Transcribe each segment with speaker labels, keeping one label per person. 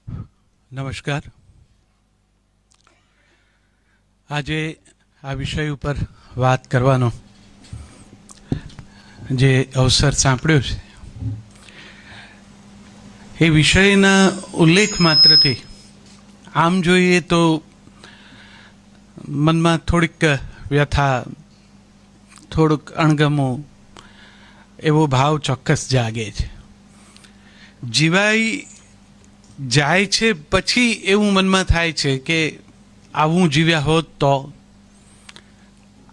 Speaker 1: નમસ્કાર. આજે આ વિષય ઉપર વાત કરવાનો જે અવસર સાંપડ્યો છે એ વિષયના ઉલ્લેખ માત્રથી આમ જોઈએ તો મનમાં થોડીક વ્યથા, થોડુંક અણગમો એવો ભાવ ચોક્કસ જાગે છે. જીવાઈ જાય છે પછી એવું મનમાં થાય છે કે આવું જીવ્યા હોત તો,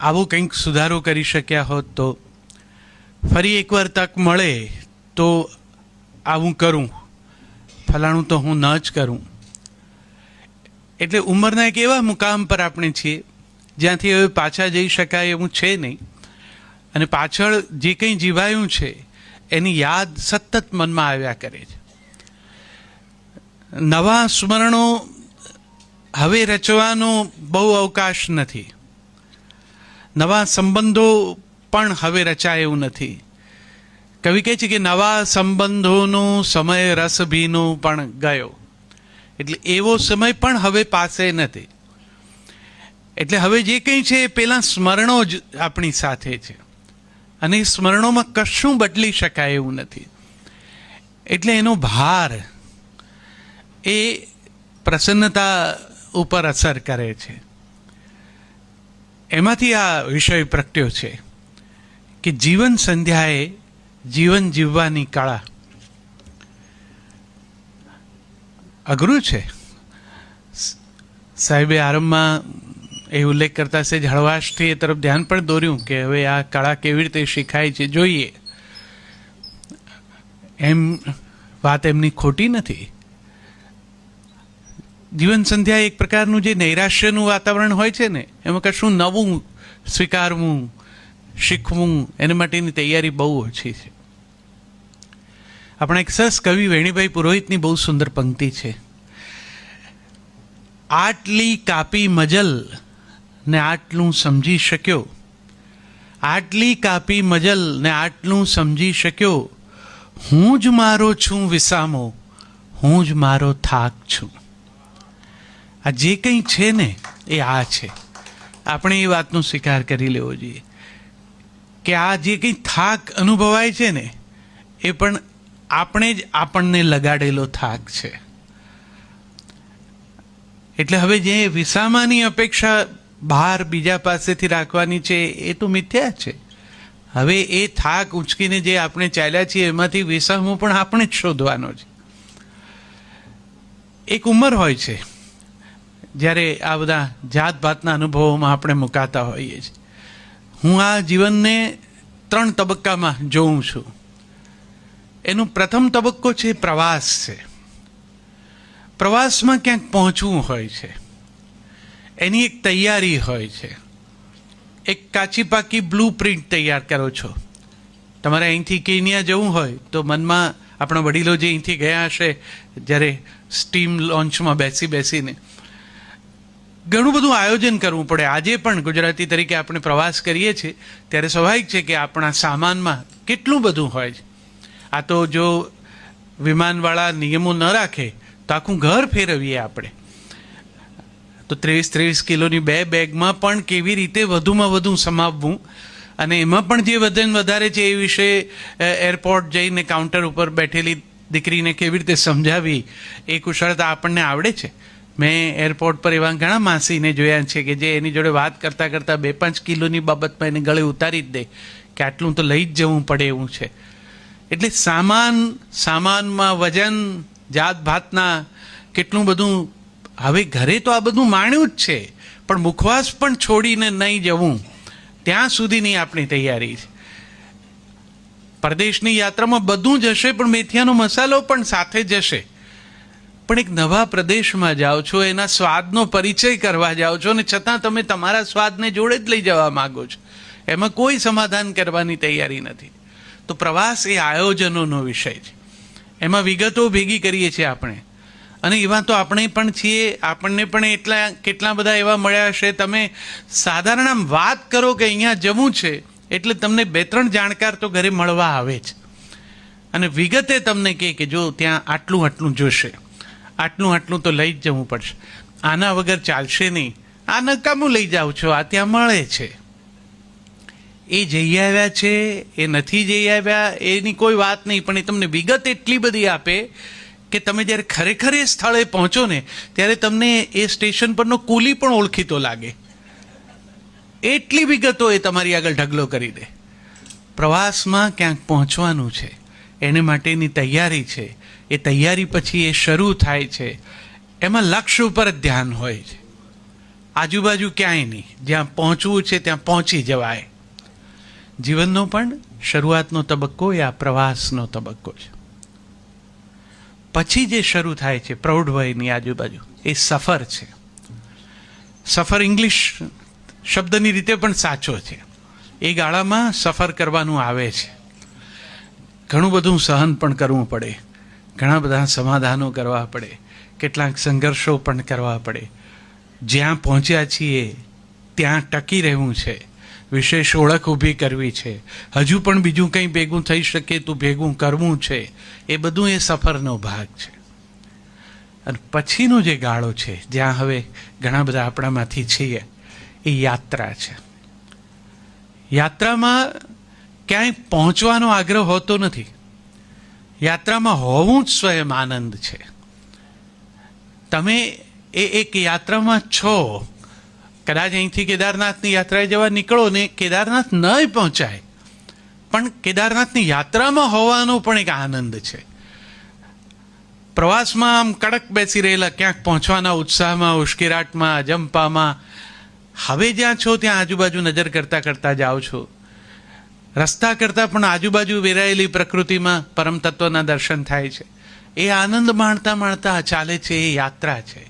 Speaker 1: આવું કંઈક સુધારો કરી શક્યા હોત તો, ફરી એકવાર તક મળે તો આવું કરું, ફલાણું તો હું ન જ કરું. એટલે ઉંમરના એક એવા મુકામ પર આપણે છીએ જ્યાંથી હવે પાછા જઈ શકાય એવું છે નહીં, અને પાછળ જે કંઈ જીવાયું છે એની યાદ સતત મનમાં આવ્યા કરે છે. નવા સ્મરણો હવે રચવાનો બહુ અવકાશ નથી, નવા સંબંધો પણ હવે રચાય એવું નથી. કવિ કહે છે કે નવા સંબંધોનો સમય રસ ભીનો પણ ગયો, એટલે એવો સમય પણ હવે પાસે નથી. એટલે હવે જે કંઈ છે એ પેલા સ્મરણો જ આપણી સાથે છે, અને એ સ્મરણોમાં કશું બદલી શકાય એવું નથી. એટલે એનો ભાર એ પ્રસન્નતા ઉપર અસર કરે છે. એમાંથી આ વિષય પ્રગટ્યો છે કે જીવન સંધ્યાએ જીવન જીવવાની કળા. અઘરું છે. સાહેબે આરંભમાં એ ઉલ્લેખ કરતા છે હળવાશથી એ તરફ ધ્યાન પણ દોર્યું કે હવે આ કળા કેવી રીતે શીખાય છે જોઈએ. એમ વાત એમની ખોટી નથી. જીવન સંધ્યા એક પ્રકારનું જે નૈરાશ્યનું વાતાવરણ હોય છે ને, એમાં કશું નવું સ્વીકારવું, શીખવું, એના માટેની તૈયારી બહુ ઓછી છે. આપણા એક સરસ કવિ વેણીભાઈ પુરોહિતની બહુ સુંદર પંક્તિ છે. આટલી કાપી મજલ ને આટલું સમજી શક્યો, આટલી કાપી મજલ ને આટલું સમજી શક્યો, હું જ મારો છું વિસામો, હું જ મારો થાક છું. આ જે કંઈ છે ને એ આ છે. આપણે એ વાતનો સ્વીકાર કરી લેવો જોઈએ કે આ જે કંઈ થાક અનુભવાય છે ને એ પણ આપણે જ આપણને લગાડેલો થાક છે. એટલે હવે જે વિસામાની અપેક્ષા બહાર બીજા પાસેથી રાખવાની છે એ તો મિથ્યા છે. હવે એ થાક ઉંચકીને જે આપણે ચાલ્યા છીએ એમાંથી વિસામો પણ આપણે જ શોધવાનો છે. એક ઉંમર હોય છે જ્યારે આ બધા જાત ભાતના અનુભવોમાં આપણે મુકાતા હોઈએ છીએ. હું આ જીવનને 3 તબક્કામાં જોઉં છું. એનો પ્રથમ તબક્કો છે પ્રવાસ છે. પ્રવાસમાં ક્યાંક પહોંચવું હોય છે, એની એક તૈયારી હોય છે. એક કાચી પાકી બ્લુ પ્રિન્ટ તૈયાર કરો છો. તમારે અહીંથી કેન્યા જવું હોય તો મનમાં આપણા વડીલો જે અહીંથી ગયા હશે જ્યારે સ્ટીમ લોન્ચમાં બેસીને ઘણું બધું આયોજન કરવું પડે. આજે પણ ગુજરાતી તરીકે આપણે પ્રવાસ કરીએ છીએ ત્યારે સ્વાભાવિક છે કે આપણા સામાનમાં કેટલું બધું હોય છે. આ તો જો વિમાનવાળા નિયમો ન રાખે તો આખું ઘર ફેરવીએ આપણે તો 23 કિલોની 2 બેગમાં પણ કેવી રીતે વધુમાં વધુ સમાવવું, અને એમાં પણ જે વજન વધારે છે એ વિશે એરપોર્ટ જઈને કાઉન્ટર ઉપર બેઠેલી દીકરીને કેવી રીતે સમજાવી એ કુશળતા આપણને આવડે છે. મેં એરપોર્ટ પર એવા ઘણા માસીને જોયા છે કે જે એની જોડે વાત કરતાં કરતાં 2-5 કિલોની બાબતમાં એને ગળે ઉતારી જ દે કે આટલું તો લઈ જ જવું પડે એવું છે. એટલે સામાનમાં વજન, જાત ભાતના કેટલું બધું. હવે ઘરે તો આ બધું માણ્યું જ છે, પણ મુખવાસ પણ છોડીને નહીં જવું ત્યાં સુધીની આપણી તૈયારી છે. પરદેશની યાત્રામાં બધું જ હશે, પણ મેથીયાનો મસાલો પણ સાથે જશે. પણ એક નવા પ્રદેશમાં જાઓ છો, એના સ્વાદનો પરિચય કરવા જાઓ છો, અને છતાં તમે તમારા સ્વાદને જોડે જ લઈ જવા માગો છો. એમાં કોઈ સમાધાન કરવાની તૈયારી નથી. તો પ્રવાસ એ આયોજનોનો વિષય છે. એમાં વિગતો ભેગી કરીએ છીએ આપણે, અને એવા તો આપણે પણ છીએ. આપણને પણ કેટલા બધા એવા મળ્યા હશે. તમે સાધારણ આમ વાત કરો કે અહીંયા જવું છે એટલે તમને 2-3 જાણકાર તો ઘરે મળવા આવે જ, અને વિગતે તમને કહે કે જો ત્યાં આટલું જોશે, આટલું તો લઈ જ જવું પડશે, આના વગર ચાલશે નહીં, આ નકામું લઈ જાઓ છો, આ ત્યાં મળે છે. એ જઈ આવ્યા છે, એ નથી જઈ આવ્યા એની કોઈ વાત નહીં, પણ એ તમને વિગત એટલી બધી આપે કે તમે જ્યારે ખરેખર એ સ્થળે પહોંચો ને ત્યારે તમને એ સ્ટેશન પરનો કુલી પણ ઓળખીતો લાગે. એટલી વિગતો એ તમારી આગળ ઢગલો કરી દે. પ્રવાસમાં ક્યાંક પહોંચવાનું છે, એને માટેની તૈયારી છે, એ તૈયારી પછી એ શરૂ થાય છે, એમાં લક્ષ્ય ઉપર જ ધ્યાન હોય છે, આજુબાજુ ક્યાંય નહીં. જ્યાં પહોંચવું છે ત્યાં પહોંચી જવાય. જીવનનો પણ શરૂઆતનો તબક્કો એ આ પ્રવાસનો તબક્કો છે. પછી જે શરૂ થાય છે પ્રૌઢ વયની આજુબાજુ એ સફર છે. સફર ઇંગ્લિશ શબ્દની રીતે પણ સાચો છે. એ ગાળામાં સફર કરવાનું આવે છે. ઘણું બધું સહન પણ કરવું પડે, ઘણા બધા સમાધાનો કરવા પડે, કેટલાક સંઘર્ષો પણ કરવા પડે. જ્યાં પહોંચ્યા છીએ ત્યાં ટકી રહેવું છે, વિશેષ ઓળખ ઊભી કરવી છે, હજુ પણ બીજું કંઈ ભેગું થઈ શકે તો ભેગું કરવું છે. એ બધું એ સફરનો ભાગ છે. અને પછીનો જે ગાળો છે જ્યાં હવે ઘણા બધા આપણામાંથી છીએ એ યાત્રા છે. યાત્રામાં ક્યાંય પહોંચવાનો આગ્રહ હોતો નથી, યાત્રામાં હોવું જ સ્વયં આનંદ છે. તમે એ એક યાત્રામાં છો. કદાચ અહીંથી કેદારનાથની યાત્રાએ જવા નીકળો ને કેદારનાથ ન પહોંચાય, પણ કેદારનાથની યાત્રામાં હોવાનો પણ એક આનંદ છે. પ્રવાસમાં આમ કડક બેસી રહેલા, ક્યાંક પહોંચવાના ઉત્સાહમાં, ઉશ્કેરાટમાં, અજંપામાં, હવે જ્યાં છો ત્યાં આજુબાજુ નજર કરતા કરતા જાઓ છો. રસ્તા કરતાં પણ આજુબાજુ વેરાયેલી પ્રકૃતિમાં પરમ તત્વના દર્શન થાય છે. એ આનંદ માણતા માણતા ચાલે છે, એ યાત્રા છે.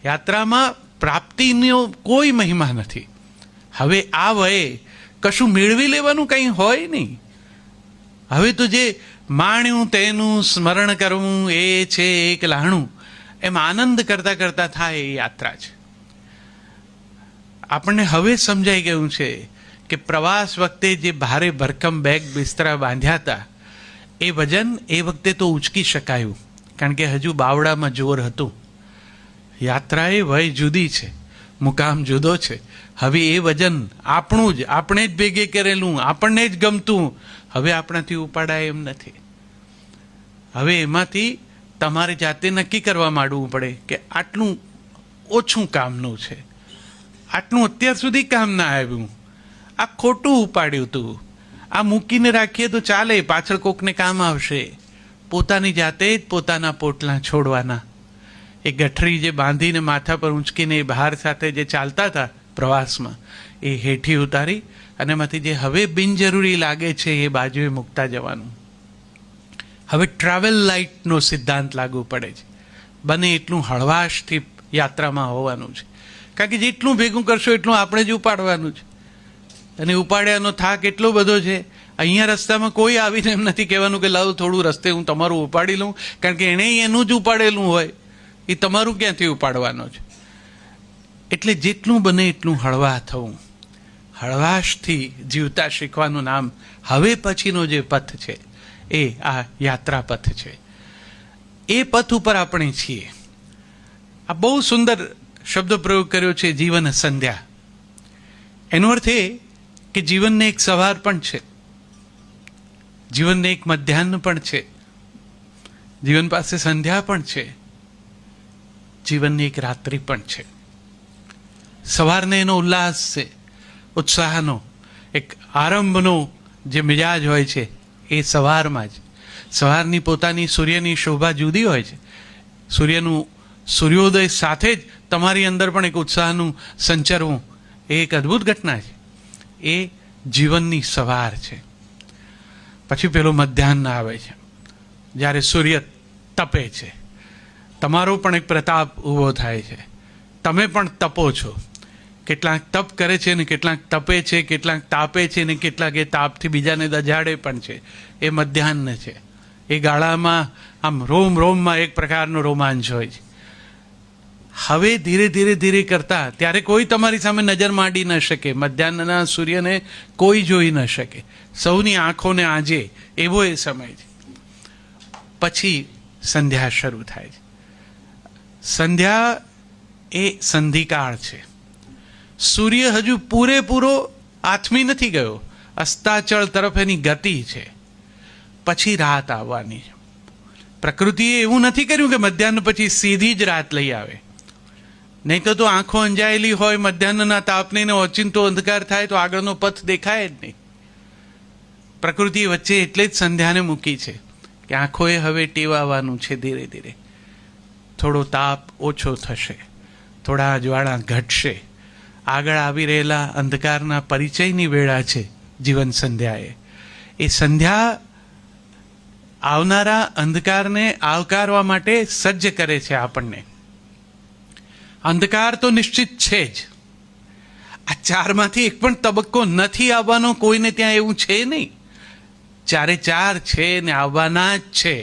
Speaker 1: યાત્રામાં પ્રાપ્તિનો કોઈ મહિમા નથી. હવે આ વયે કશું મેળવી લેવાનું કંઈ હોય નહીં. હવે તો જે માણ્યું તેનું સ્મરણ કરવું એ છે એક લહાણું, એમ આનંદ કરતા કરતા થાય એ યાત્રા છે. આપણને હવે સમજાઈ ગયું છે કે પ્રવાસ વખતે જે ભારે ભરકમ બેગ બિસ્તરા બાંધ્યા હતા એ વજન એ વખતે તો ઉંચકી શકાયું, કારણ કે હજુ બાવડામાં જોર હતું. યાત્રાએ વય જુદી છે, મુકામ જુદો છે. હવે એ વજન આપણું જ, આપણે જ ભેગે કરેલું, આપણને જ ગમતું, હવે આપણાથી ઉપાડાય એમ નથી. હવે એમાંથી તમારે જાતે નક્કી કરવા માંડવું પડે કે આટલું ઓછું કામનું છે, આટલું અત્યાર સુધી કામ ના આવ્યું, આ ખોટું ઉપાડ્યું તું, આ મૂકીને રાખીએ તો ચાલે, પાછળ કોકને કામ આવશે. પોતાની જાતે જ પોતાના પોટલા છોડવાના. એ ગઠરી જે બાંધીને માથા પર ઊંચકીને એ બહાર સાથે જે ચાલતા હતા પ્રવાસમાં, એ હેઠી ઉતારી અને એમાંથી જે હવે બિનજરૂરી લાગે છે એ બાજુએ મૂકતા જવાનું. હવે ટ્રાવેલ લાઇટનો સિદ્ધાંત લાગુ પડે છે. બને એટલું હળવાશથી યાત્રામાં હોવાનું છે, કારણ કે જેટલું ભેગું કરશો એટલું આપણે જ ઉપાડવાનું છે. અને ઉપાડ્યાનો થાક એટલો બધો છે, અહીંયા રસ્તામાં કોઈ આવીને એમ નથી કહેવાનું કે લાવ થોડું રસ્તે હું તમારું ઉપાડી લઉં, કારણ કે એણે એનું જ ઉપાડેલું હોય, એ તમારું ક્યાંથી ઉપાડવાનો છે. એટલે જેટલું બને એટલું હળવા થવું, હળવાશથી જીવતા શીખવાનું નામ હવે પછીનો જે પથ છે એ આ યાત્રા પથ છે. એ પથ ઉપર આપણે છીએ. આ બહુ સુંદર શબ્દ પ્રયોગ કર્યો છે, જીવન સંધ્યા. એનો અર્થ એ કે જીવનને એક સવાર પણ છે, જીવનને એક મધ્યાહ્ન પણ છે, જીવન પાસે સંધ્યા પણ છે, જીવનની એક રાત્રિ પણ છે. સવારને એનો ઉલ્લાસ છે, ઉત્સાહનો, એક આરંભનો જે મિજાજ હોય છે એ સવારમાં જ. સવારની પોતાની સૂર્યની શોભા જુદી હોય છે. સૂર્યોદય સાથે જ તમારી અંદર પણ એક ઉત્સાહનું સંચરવું એ એક અદ્ભુત ઘટના છે. એ જીવનની સવાર છે. પછી પેલો મધ્યાહ્ન આવે છે, જ્યારે સૂર્ય તપે છે. તમારો પણ એક પ્રતાપ ઊભો થાય છે, તમે પણ તપો છો. કેટલાક તપ કરે છે ને કેટલાક તપે છે, કેટલાક તાપે છે ને કેટલાક એ તાપથી બીજાને દજાડે પણ છે. એ મધ્યાહ્ન છે. એ ગાળામાં આમ રોમ રોમમાં એક પ્રકારનો રોમાંચ હોય છે. હવે ધીરે ધીરે ધીરે કરતા ત્યારે કોઈ તમારી સામે નજર માંડી ન શકે, મધ્યાહ્નના સૂર્યને કોઈ જોઈ ન શકે, સૌની આંખોને આંજે એવો એ સમય છે. પછી સંધ્યા શરૂ થાય છે. સંધ્યા એ સંધિકાળ છે. સૂર્ય હજુ પૂરેપૂરો આથમી નથી ગયો, અસ્તાચળ તરફ એની ગતિ છે, પછી રાત આવવાની છે. પ્રકૃતિએ એવું નથી કર્યું કે મધ્યાહન પછી સીધી જ રાત લઈ આવે. નહીં તો આંખો અંજાયેલી હોય, મધ્યાહનના તાપને ઓચિંતો અંધકાર થાય તો આગળનો પથ દેખાય જ નહીં. પ્રકૃતિએ વચ્ચે એટલે જ સંધ્યાને મૂકી છે કે આંખોએ હવે ટેવાવાનું છે. ધીરે ધીરે થોડો તાપ ઓછો થશે, થોડા અજવાળા ઘટશે. આગળ આવી રહેલા અંધકારના પરિચયની વેળા છે જીવન સંધ્યાએ. એ સંધ્યા આવનારા અંધકારને આવકારવા માટે સજ્જ કરે છે આપણને. અંધકાર તો નિશ્ચિત છે જ. આ ચારમાંથી એક પણ તબક્કો નથી આવવાનો, કોઈને ત્યાં એવું છે નહીં. ચારે ચાર છે ને આવવાના જ છે,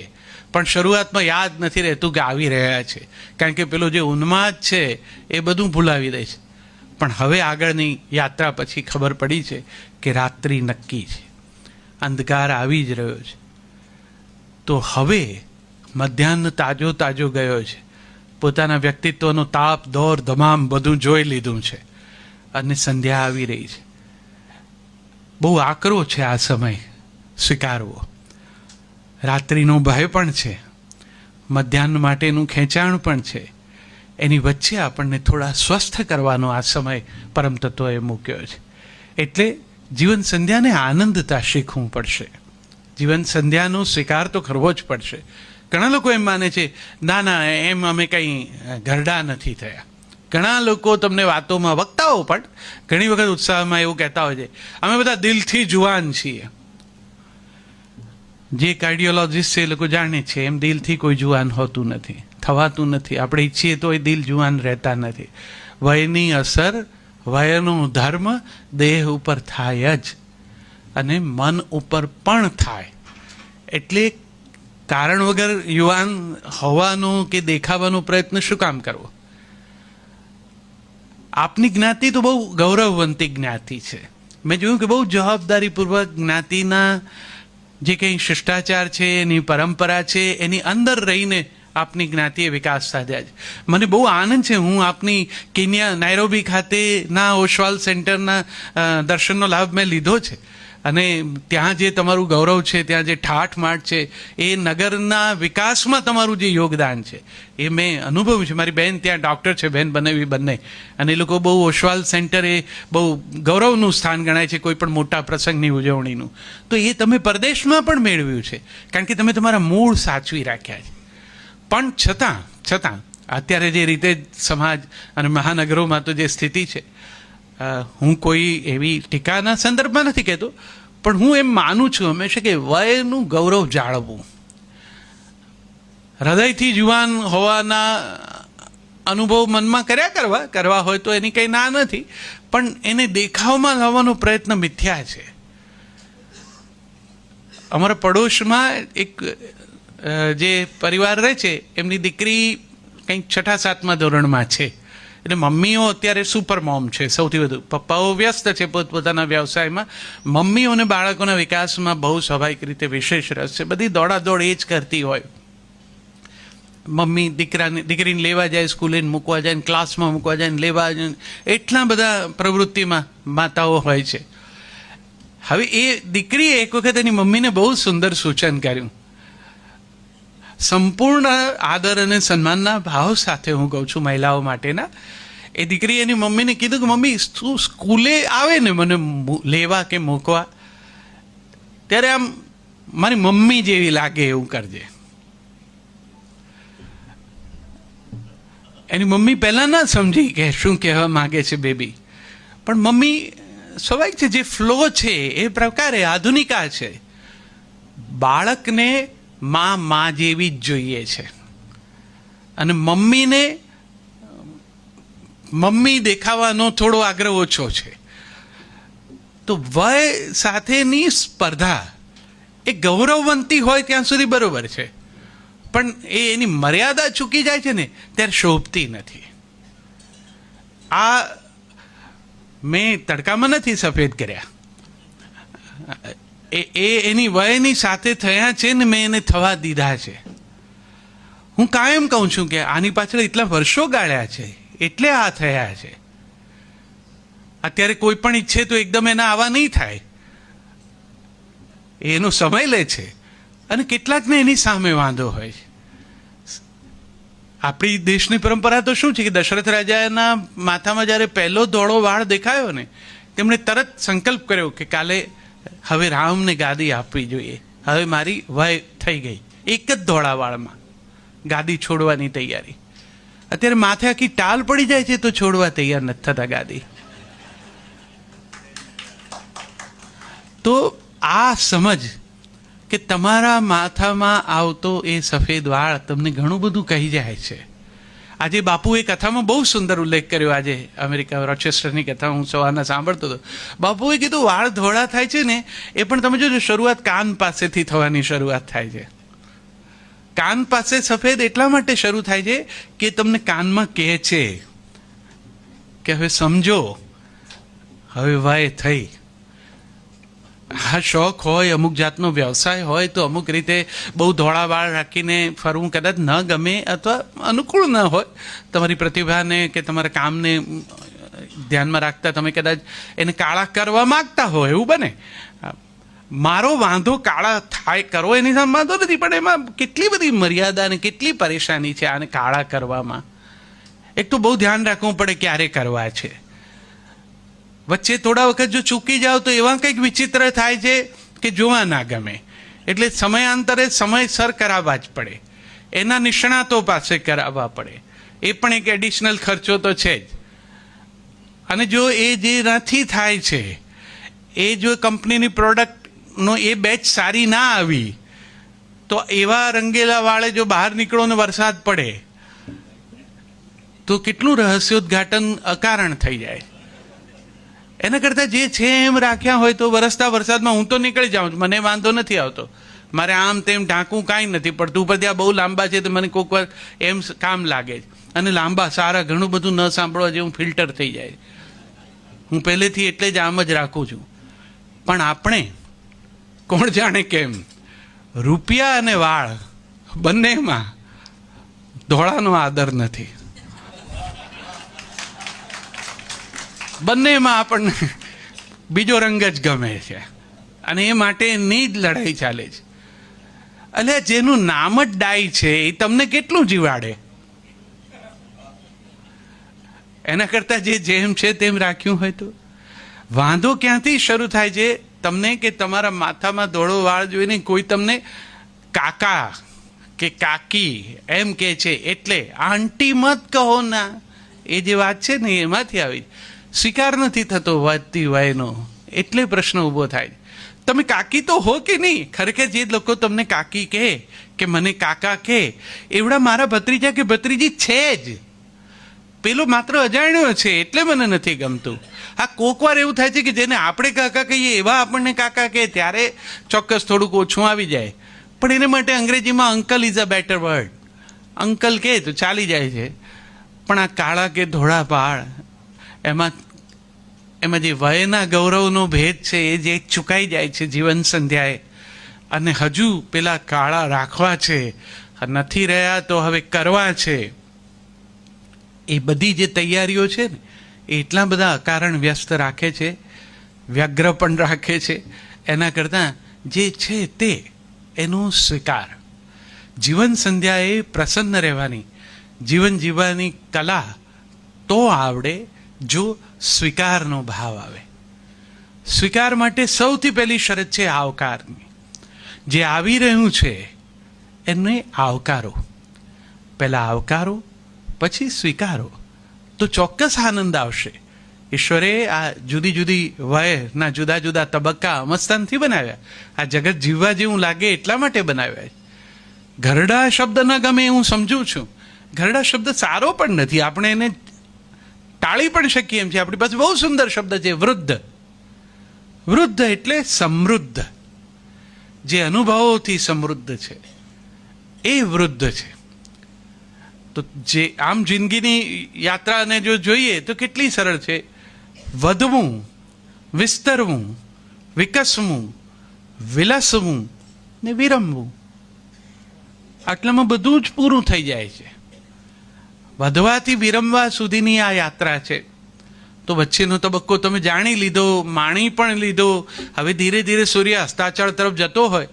Speaker 1: પણ શરૂઆતમાં યાદ નથી રહેતું કે આવી રહ્યા છે, કારણ કે પેલો જે ઉન્માદ છે એ બધું ભૂલાવી દે છે. પણ હવે આગળની યાત્રા પછી ખબર પડી છે કે રાત્રિ નક્કી છે, અંધકાર આવી જ રહ્યો છે. તો હવે મધ્યાહન તાજો તાજો ગયો છે, પોતાના વ્યક્તિત્વનો તાપ દોર ધમામ બધું જોઈ લીધું છે, અને સંધ્યા આવી રહી છે. બહુ આકરો છે આ સમય સ્વીકારવો. રાત્રિનો ભય પણ છે, મધ્યાહન માટેનું ખેંચાણ પણ છે. એની વચ્ચે આપણને થોડા સ્વસ્થ કરવાનો આ સમય પરમ તત્વએ મૂક્યો છે. એટલે જીવન સંધ્યાને આનંદતા શીખવું પડશે. જીવન સંધ્યાનો સ્વીકાર તો કરવો જ પડશે. ઘણા લોકો એમ માને છે, ના ના, એમ અમે કંઈ ઘરડા નથી થયા. ઘણા લોકો તમને વાતોમાં, વક્તાઓ પણ ઘણી વખત ઉત્સાહમાં એવું કહેતા હોય છે, અમે બધા દિલથી જુવાન છીએ. જે કાર્ડિયોલોજિસ્ટ છે એ લોકો જાણે છે એમ દિલથી કોઈ જુવાન હોતું નથી, થવાતું નથી. આપણે ઈચ્છીએ તો એ દિલ જુવાન રહેતા નથી. વયની અસર, વયનો ધર્મ દેહ ઉપર થાય જ, અને મન ઉપર પણ થાય. એટલે કારણ વગર યુવાન હોવાનો કે દેખાવાનો પ્રયત્ન શું કામ કરવો? આપની જ્ઞાતિ તો બહુ ગૌરવવંતી જ્ઞાતિ છે. મેં જોયું કે બહુ જવાબદારીપૂર્વક જ્ઞાતિના જે કંઈ શિષ્ટાચાર છે, એની પરંપરા છે, એની અંદર રહીને આપની જ્ઞાતિએ વિકાસ સાધ્યા છે. મને બહુ આનંદ છે. હું આપની કેન્યા નાયરોબી ખાતેના ઓશવાલ સેન્ટરના દર્શનનો લાભ મેં લીધો છે, અને ત્યાં જે તમારું ગૌરવ છે, ત્યાં જે ઠાઠ માઠ છે, એ નગરના વિકાસમાં તમારું જે યોગદાન છે એ મેં અનુભવ્યું છે. મારી બહેન ત્યાં ડૉક્ટર છે, બહેન બનેવી બંને, અને એ લોકો બહુ ઓશવાલ સેન્ટર એ બહુ ગૌરવનું સ્થાન ગણાય છે કોઈ પણ મોટા પ્રસંગની ઉજવણીનું. તો એ તમે પરદેશમાં પણ મેળવ્યું છે, કારણ કે તમે તમારા મૂળ સાચવી રાખ્યા છે. પણ છતાં અત્યારે જે રીતે સમાજ અને મહાનગરોમાં તો જે સ્થિતિ છે, હું કોઈ એવી ટીકાના સંદર્ભમાં નથી કહેતો, પણ હું એમ માનું છું હંમેશા કે વયનું ગૌરવ જાળવવું. હૃદયથી જુવાન હોવાના અનુભવ મનમાં કરવા હોય તો એની કંઈ ના નથી, પણ એને દેખાવમાં લાવવાનો પ્રયત્ન મિથ્યા છે. અમારા પડોશમાં એક જે પરિવાર રહે છે, એમની દીકરી કંઈક 6-7મા ધોરણમાં છે. એટલે મમ્મીઓ અત્યારે સુપર મોમ છે સૌથી વધુ. પપ્પાઓ વ્યસ્ત છે પોતપોતાના વ્યવસાયમાં. મમ્મીઓને બાળકોના વિકાસમાં બહુ સ્વાભાવિક રીતે વિશેષ રસ છે. બધી દોડાદોડ એ જ કરતી હોય. મમ્મી દીકરીને લેવા જાય, સ્કૂલે મૂકવા જાય, ક્લાસમાં મૂકવા જાય, લેવા જાય, એટલા બધા પ્રવૃત્તિમાં માતાઓ હોય છે. હવે એ દીકરીએ એક વખત એની મમ્મીને બહુ સુંદર સૂચન કર્યું. સંપૂર્ણ આદર અને સન્માનના ભાવ સાથે હું કહું છું મહિલાઓ માટેના. એ દીકરીએ એની મમ્મીને કીધું કે મમ્મી, તું સ્કૂલે આવે ને મને લેવા કે મૂકવા, ત્યારે આમ મારી મમ્મી જેવી લાગે એવું કરજે. એની મમ્મી પહેલાં ના સમજી કે શું કહેવા માગે છે બેબી, પણ મમ્મી સ્વાભાવિક છે, જે ફ્લો છે એ પ્રકારે આધુનિકા છે. બાળકને મા જેવી જ જોઈએ છે, અને મમ્મીને મમ્મી દેખાવાનો થોડો આગ્રહ ઓછો છે. તો વય સાથેની સ્પર્ધા એ ગૌરવવંતી હોય ત્યાં સુધી બરોબર છે, પણ એની મર્યાદા ચૂકી જાય છે ને ત્યારે શોભતી નથી. આ મેં તડકામાં નથી સફેદ કર્યા, એની વયની સાથે થયા છે ને મેં એને થવા દીધા છે. હું કાયમ કહું છું કે આની પાછળ એટલા વર્ષો ગાળ્યા છે એટલે આ થયા છે. અત્યારે કોઈ પણ ઈચ્છે તો એકદમ એના આવા નહીં થાય, એનો સમય લે છે. અને કેટલાકને એની સામે વાંધો હોય છે. આપણી દેશની પરંપરા તો શું છે કે દશરથ રાજાના માથામાં જ્યારે પહેલો ધોળો વાળ દેખાયો ને, તેમણે તરત સંકલ્પ કર્યો કે કાલે હવે રામને ગાદી આપવી જોઈએ. હવે મારી વય થઈ ગઈ. એક જ ધોળા વાળમાં ગાદી છોડવાની તૈયારી. અત્યારે માથે આખી ટાલ પડી જાય છે તો છોડવા તૈયાર નથી થતા ગાદી. તો આ સમજ કે તમારા માથામાં આવતો એ સફેદ વાળ તમને ઘણું બધું કહી જાય છે. આજે બાપુએ કથામાં બહુ સુંદર ઉલ્લેખ કર્યો. આજે અમેરિકા રોચેસ્ટરની કથા હું સવારના સાંભળતો હતો. બાપુએ કીધું વાળ ધોળા થાય છે ને એ પણ તમે જોજો શરૂઆત કાન પાસેથી થવાની શરૂઆત થાય છે. કાન પાસે સફેદ એટલા માટે શરૂ થાય છે કે તમને કાનમાં કહે છે કે હવે સમજો, હવે વાય થઈ. હા, શોખ હોય, અમુક જાતનો વ્યવસાય હોય તો અમુક રીતે બહુ ધોળા વાળ રાખીને ફરવું કદાચ ન ગમે અથવા અનુકૂળ ન હોય. તમારી પ્રતિભાને કે તમારા કામને ધ્યાનમાં રાખતા તમે કદાચ એને કાળા કરવા માગતા હો, એવું બને. મારો વાંધો કાળા થાય કરો એની સામે વાંધો નથી, પણ એમાં કેટલી બધી મર્યાદા અને કેટલી પરેશાની છે આને કાળા કરવામાં. એક તો બહુ ધ્યાન રાખવું પડે ક્યારે કરવા છે. વચ્ચે થોડા વખત જો ચૂકી જાઓ તો એવા કંઈક વિચિત્ર થાય છે કે જોવા ના ગમે. એટલે સમયાંતરે સમયસર કરાવવા જ પડે. એના નિષ્ણાતો પાસે કરાવવા પડે. એ પણ એક એડિશનલ ખર્ચો તો છે જ. અને જો એ જે નથી થાય છે, એ જો કંપનીની પ્રોડક્ટનો એ બેચ સારી ના આવી તો એવા રંગેલા વાળે જો બહાર નીકળો ને વરસાદ પડે તો કેટલું રહસ્યોદ્ઘાટન અકારણ થઈ જાય. એના કરતાં જે છે એમ રાખ્યા હોય તો વરસતા વરસાદમાં હું તો નીકળી જાઉં છું, મને વાંધો નથી આવતો. મારે આમ તેમ ઢાંકવું કાંઈ નથી પડતું. ઉપર ત્યાં બહુ લાંબા છે તો મને કોઈક વાર એમ કામ લાગે છે. અને લાંબા સારા ઘણું બધું ન સાંભળવા જેવું ફિલ્ટર થઈ જાય. હું પહેલેથી એટલે જ આમ જ રાખું છું. પણ આપણે કોણ જાણે કેમ રૂપિયા અને વાળ બંનેમાં ધોળાનો આદર નથી. બંનેમાં આપણને બીજો રંગ જ ગમે છે અને એ માટેની જ લડાઈ ચાલે છે. એટલે જેનું નામ જ ડાય છે એ તમને કેટલું જીવાડે. એના કરતાં જે જેમ છે તેમ રાખ્યું હોય તો. વાંધો ક્યાંથી શરૂ થાય છે તમને કે તમારા માથામાં ધોળો વાળ જોઈને કોઈ તમને કાકા કે કાકી એમ કે છે એટલે આંટી મત કહો ના. એ જે વાત છે ને એમાંથી આવી. સ્વીકાર નથી થતો વધતી વયનો એટલે પ્રશ્ન ઊભો થાય. તમે કાકી તો હો કે નહીં? ખરેખર જે લોકો તમને કાકી કહે કે મને કાકા કહે એવડા મારા ભત્રીજા કે ભત્રીજી છે જ. પેલો માત્ર અજાણ્યો છે એટલે મને નથી ગમતું. હા, કોક વાર એવું થાય છે કે જેને આપણે કાકા કહીએ એવા આપણને કાકા કહે ત્યારે ચોક્કસ થોડુંક ઓછું આવી જાય. પણ એને માટે અંગ્રેજીમાં uncle is a better word. Uncle કહે તો ચાલી જાય છે. પણ આ કાળા કે ધોળા વાળ એમાં જે વયના ગૌરવનો ભેદ છે એ જે ચૂકાઈ જાય છે જીવન સંધ્યાએ. અને હજુ પેલા કાળા રાખવા છે, નથી રહ્યા તો હવે કરવા છે. એ બધી જે તૈયારીઓ છે ને એ એટલા બધા અકારણ વ્યસ્ત રાખે છે, વ્યગ્ર પણ રાખે છે. એના કરતાં જે છે તે એનો સ્વીકાર. જીવન સંધ્યાએ પ્રસન્ન રહેવાની, જીવન જીવવાની કલા તો આવડે જો સ્વીકારનો ભાવ આવે. સ્વીકાર માટે સૌથી પહેલી શરત છે આવકારની. જે આવી રહ્યું છે એને આવકારો. પહેલાં આવકારો પછી સ્વીકારો તો ચોક્કસ આનંદ આવશે. ઈશ્વરે આ જુદી જુદી વયના જુદા જુદા તબક્કા અમસ્તાનથી બનાવ્યા. આ જગત જીવવા જેવું લાગે એટલા માટે બનાવ્યા. ઘરડા શબ્દ ન ગમે હું સમજું છું. ઘરડા શબ્દ સારો પણ નથી. આપણે એને ટાળી પણ શકીએ એમ છે. આપણી પાસે બહુ સુંદર શબ્દ છે વૃદ્ધ. વૃદ્ધ એટલે સમૃદ્ધ, જે અનુભવોથી સમૃદ્ધ છે એ વૃદ્ધ છે. તો જે આમ જિંદગીની યાત્રાને જો જોઈએ તો કેટલી સરળ છે. વધવું, વિસ્તરવું, વિકસવું, વિલસવું ને વિરમવું. આટલામાં બધું જ પૂરું થઈ જાય છે. વધવાથી વિરમવા સુધીની આ યાત્રા છે. તો વચ્ચેનો તબક્કો તમે જાણી લીધો, માણી પણ લીધો. હવે ધીરે ધીરે સૂર્ય અસ્તાચળ તરફ જતો હોય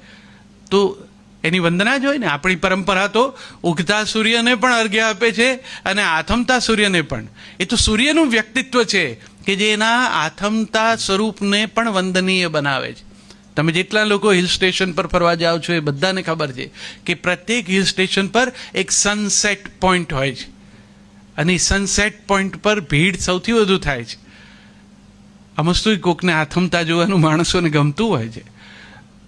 Speaker 1: તો એની વંદના જ હોય ને. આપણી પરંપરા તો ઉગતા સૂર્યને પણ અર્ઘ્ય આપે છે અને આથમતા સૂર્યને પણ. એ તો સૂર્યનું વ્યક્તિત્વ છે કે જે એના આથમતા સ્વરૂપને પણ વંદનીય બનાવે છે. તમે જેટલા લોકો હિલ સ્ટેશન પર ફરવા જાઓ છો એ બધાને ખબર છે કે પ્રત્યેક હિલ સ્ટેશન પર એક સનસેટ પોઈન્ટ હોય છે અને સનસેટ પોઈન્ટ પર ભીડ સૌથી વધુ થાય છે. અમસ્તું કોકને આથમતા જોવાનું માણસોને ગમતું હોય છે,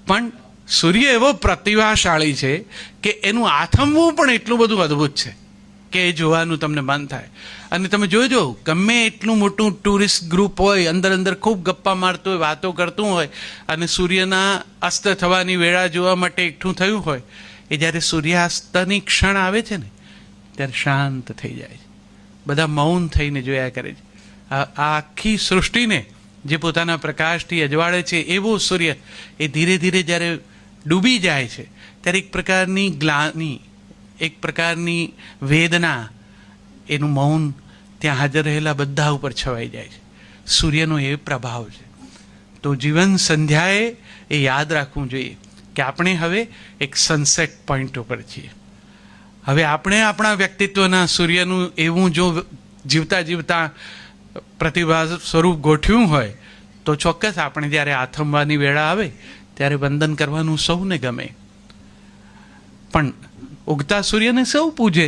Speaker 1: પણ સૂર્ય એવો પ્રતિભાશાળી છે કે એનું આથમવું પણ એટલું બધું અદ્ભુત છે કે એ જોવાનું તમને મન થાય. અને તમે જોજો, ગમે એટલું મોટું ટુરિસ્ટ ગ્રુપ હોય, અંદર અંદર ખૂબ ગપ્પા મારતું હોય, વાતો કરતું હોય, અને સૂર્યના અસ્ત થવાની વેળા જોવા માટે એકઠું થયું હોય, એ જ્યારે સૂર્યાસ્તની ક્ષણ આવે છે ને ત્યારે શાંત થઈ જાય છે. બધા મૌન થઈને જોયા કરે છે. આ આખી સૃષ્ટિને જે પોતાના પ્રકાશથી અજવાળે છે એવો સૂર્ય એ ધીરે ધીરે જ્યારે ડૂબી જાય છે ત્યારે એક પ્રકારની ગ્લાની, એક પ્રકારની વેદના, એનું મૌન ત્યાં હાજર રહેલા બધા ઉપર છવાઈ જાય છે. સૂર્યનો એ પ્રભાવ છે. તો જીવન સંધ્યાએ એ યાદ રાખવું જોઈએ કે આપણે હવે એક સનસેટ પોઈન્ટ ઉપર છીએ. હવે આપણે આપણા વ્યક્તિત્વના સૂર્યનું એવું જો જીવતા જીવતા પ્રતિભા સ્વરૂપ ગોઠવ્યું હોય તો ચોક્કસ આપણે જ્યારે આથમવાની વેળા આવે ત્યારે વંદન કરવાનું સૌને ગમે. પણ ઉગતા સૂર્યને સૌ પૂજે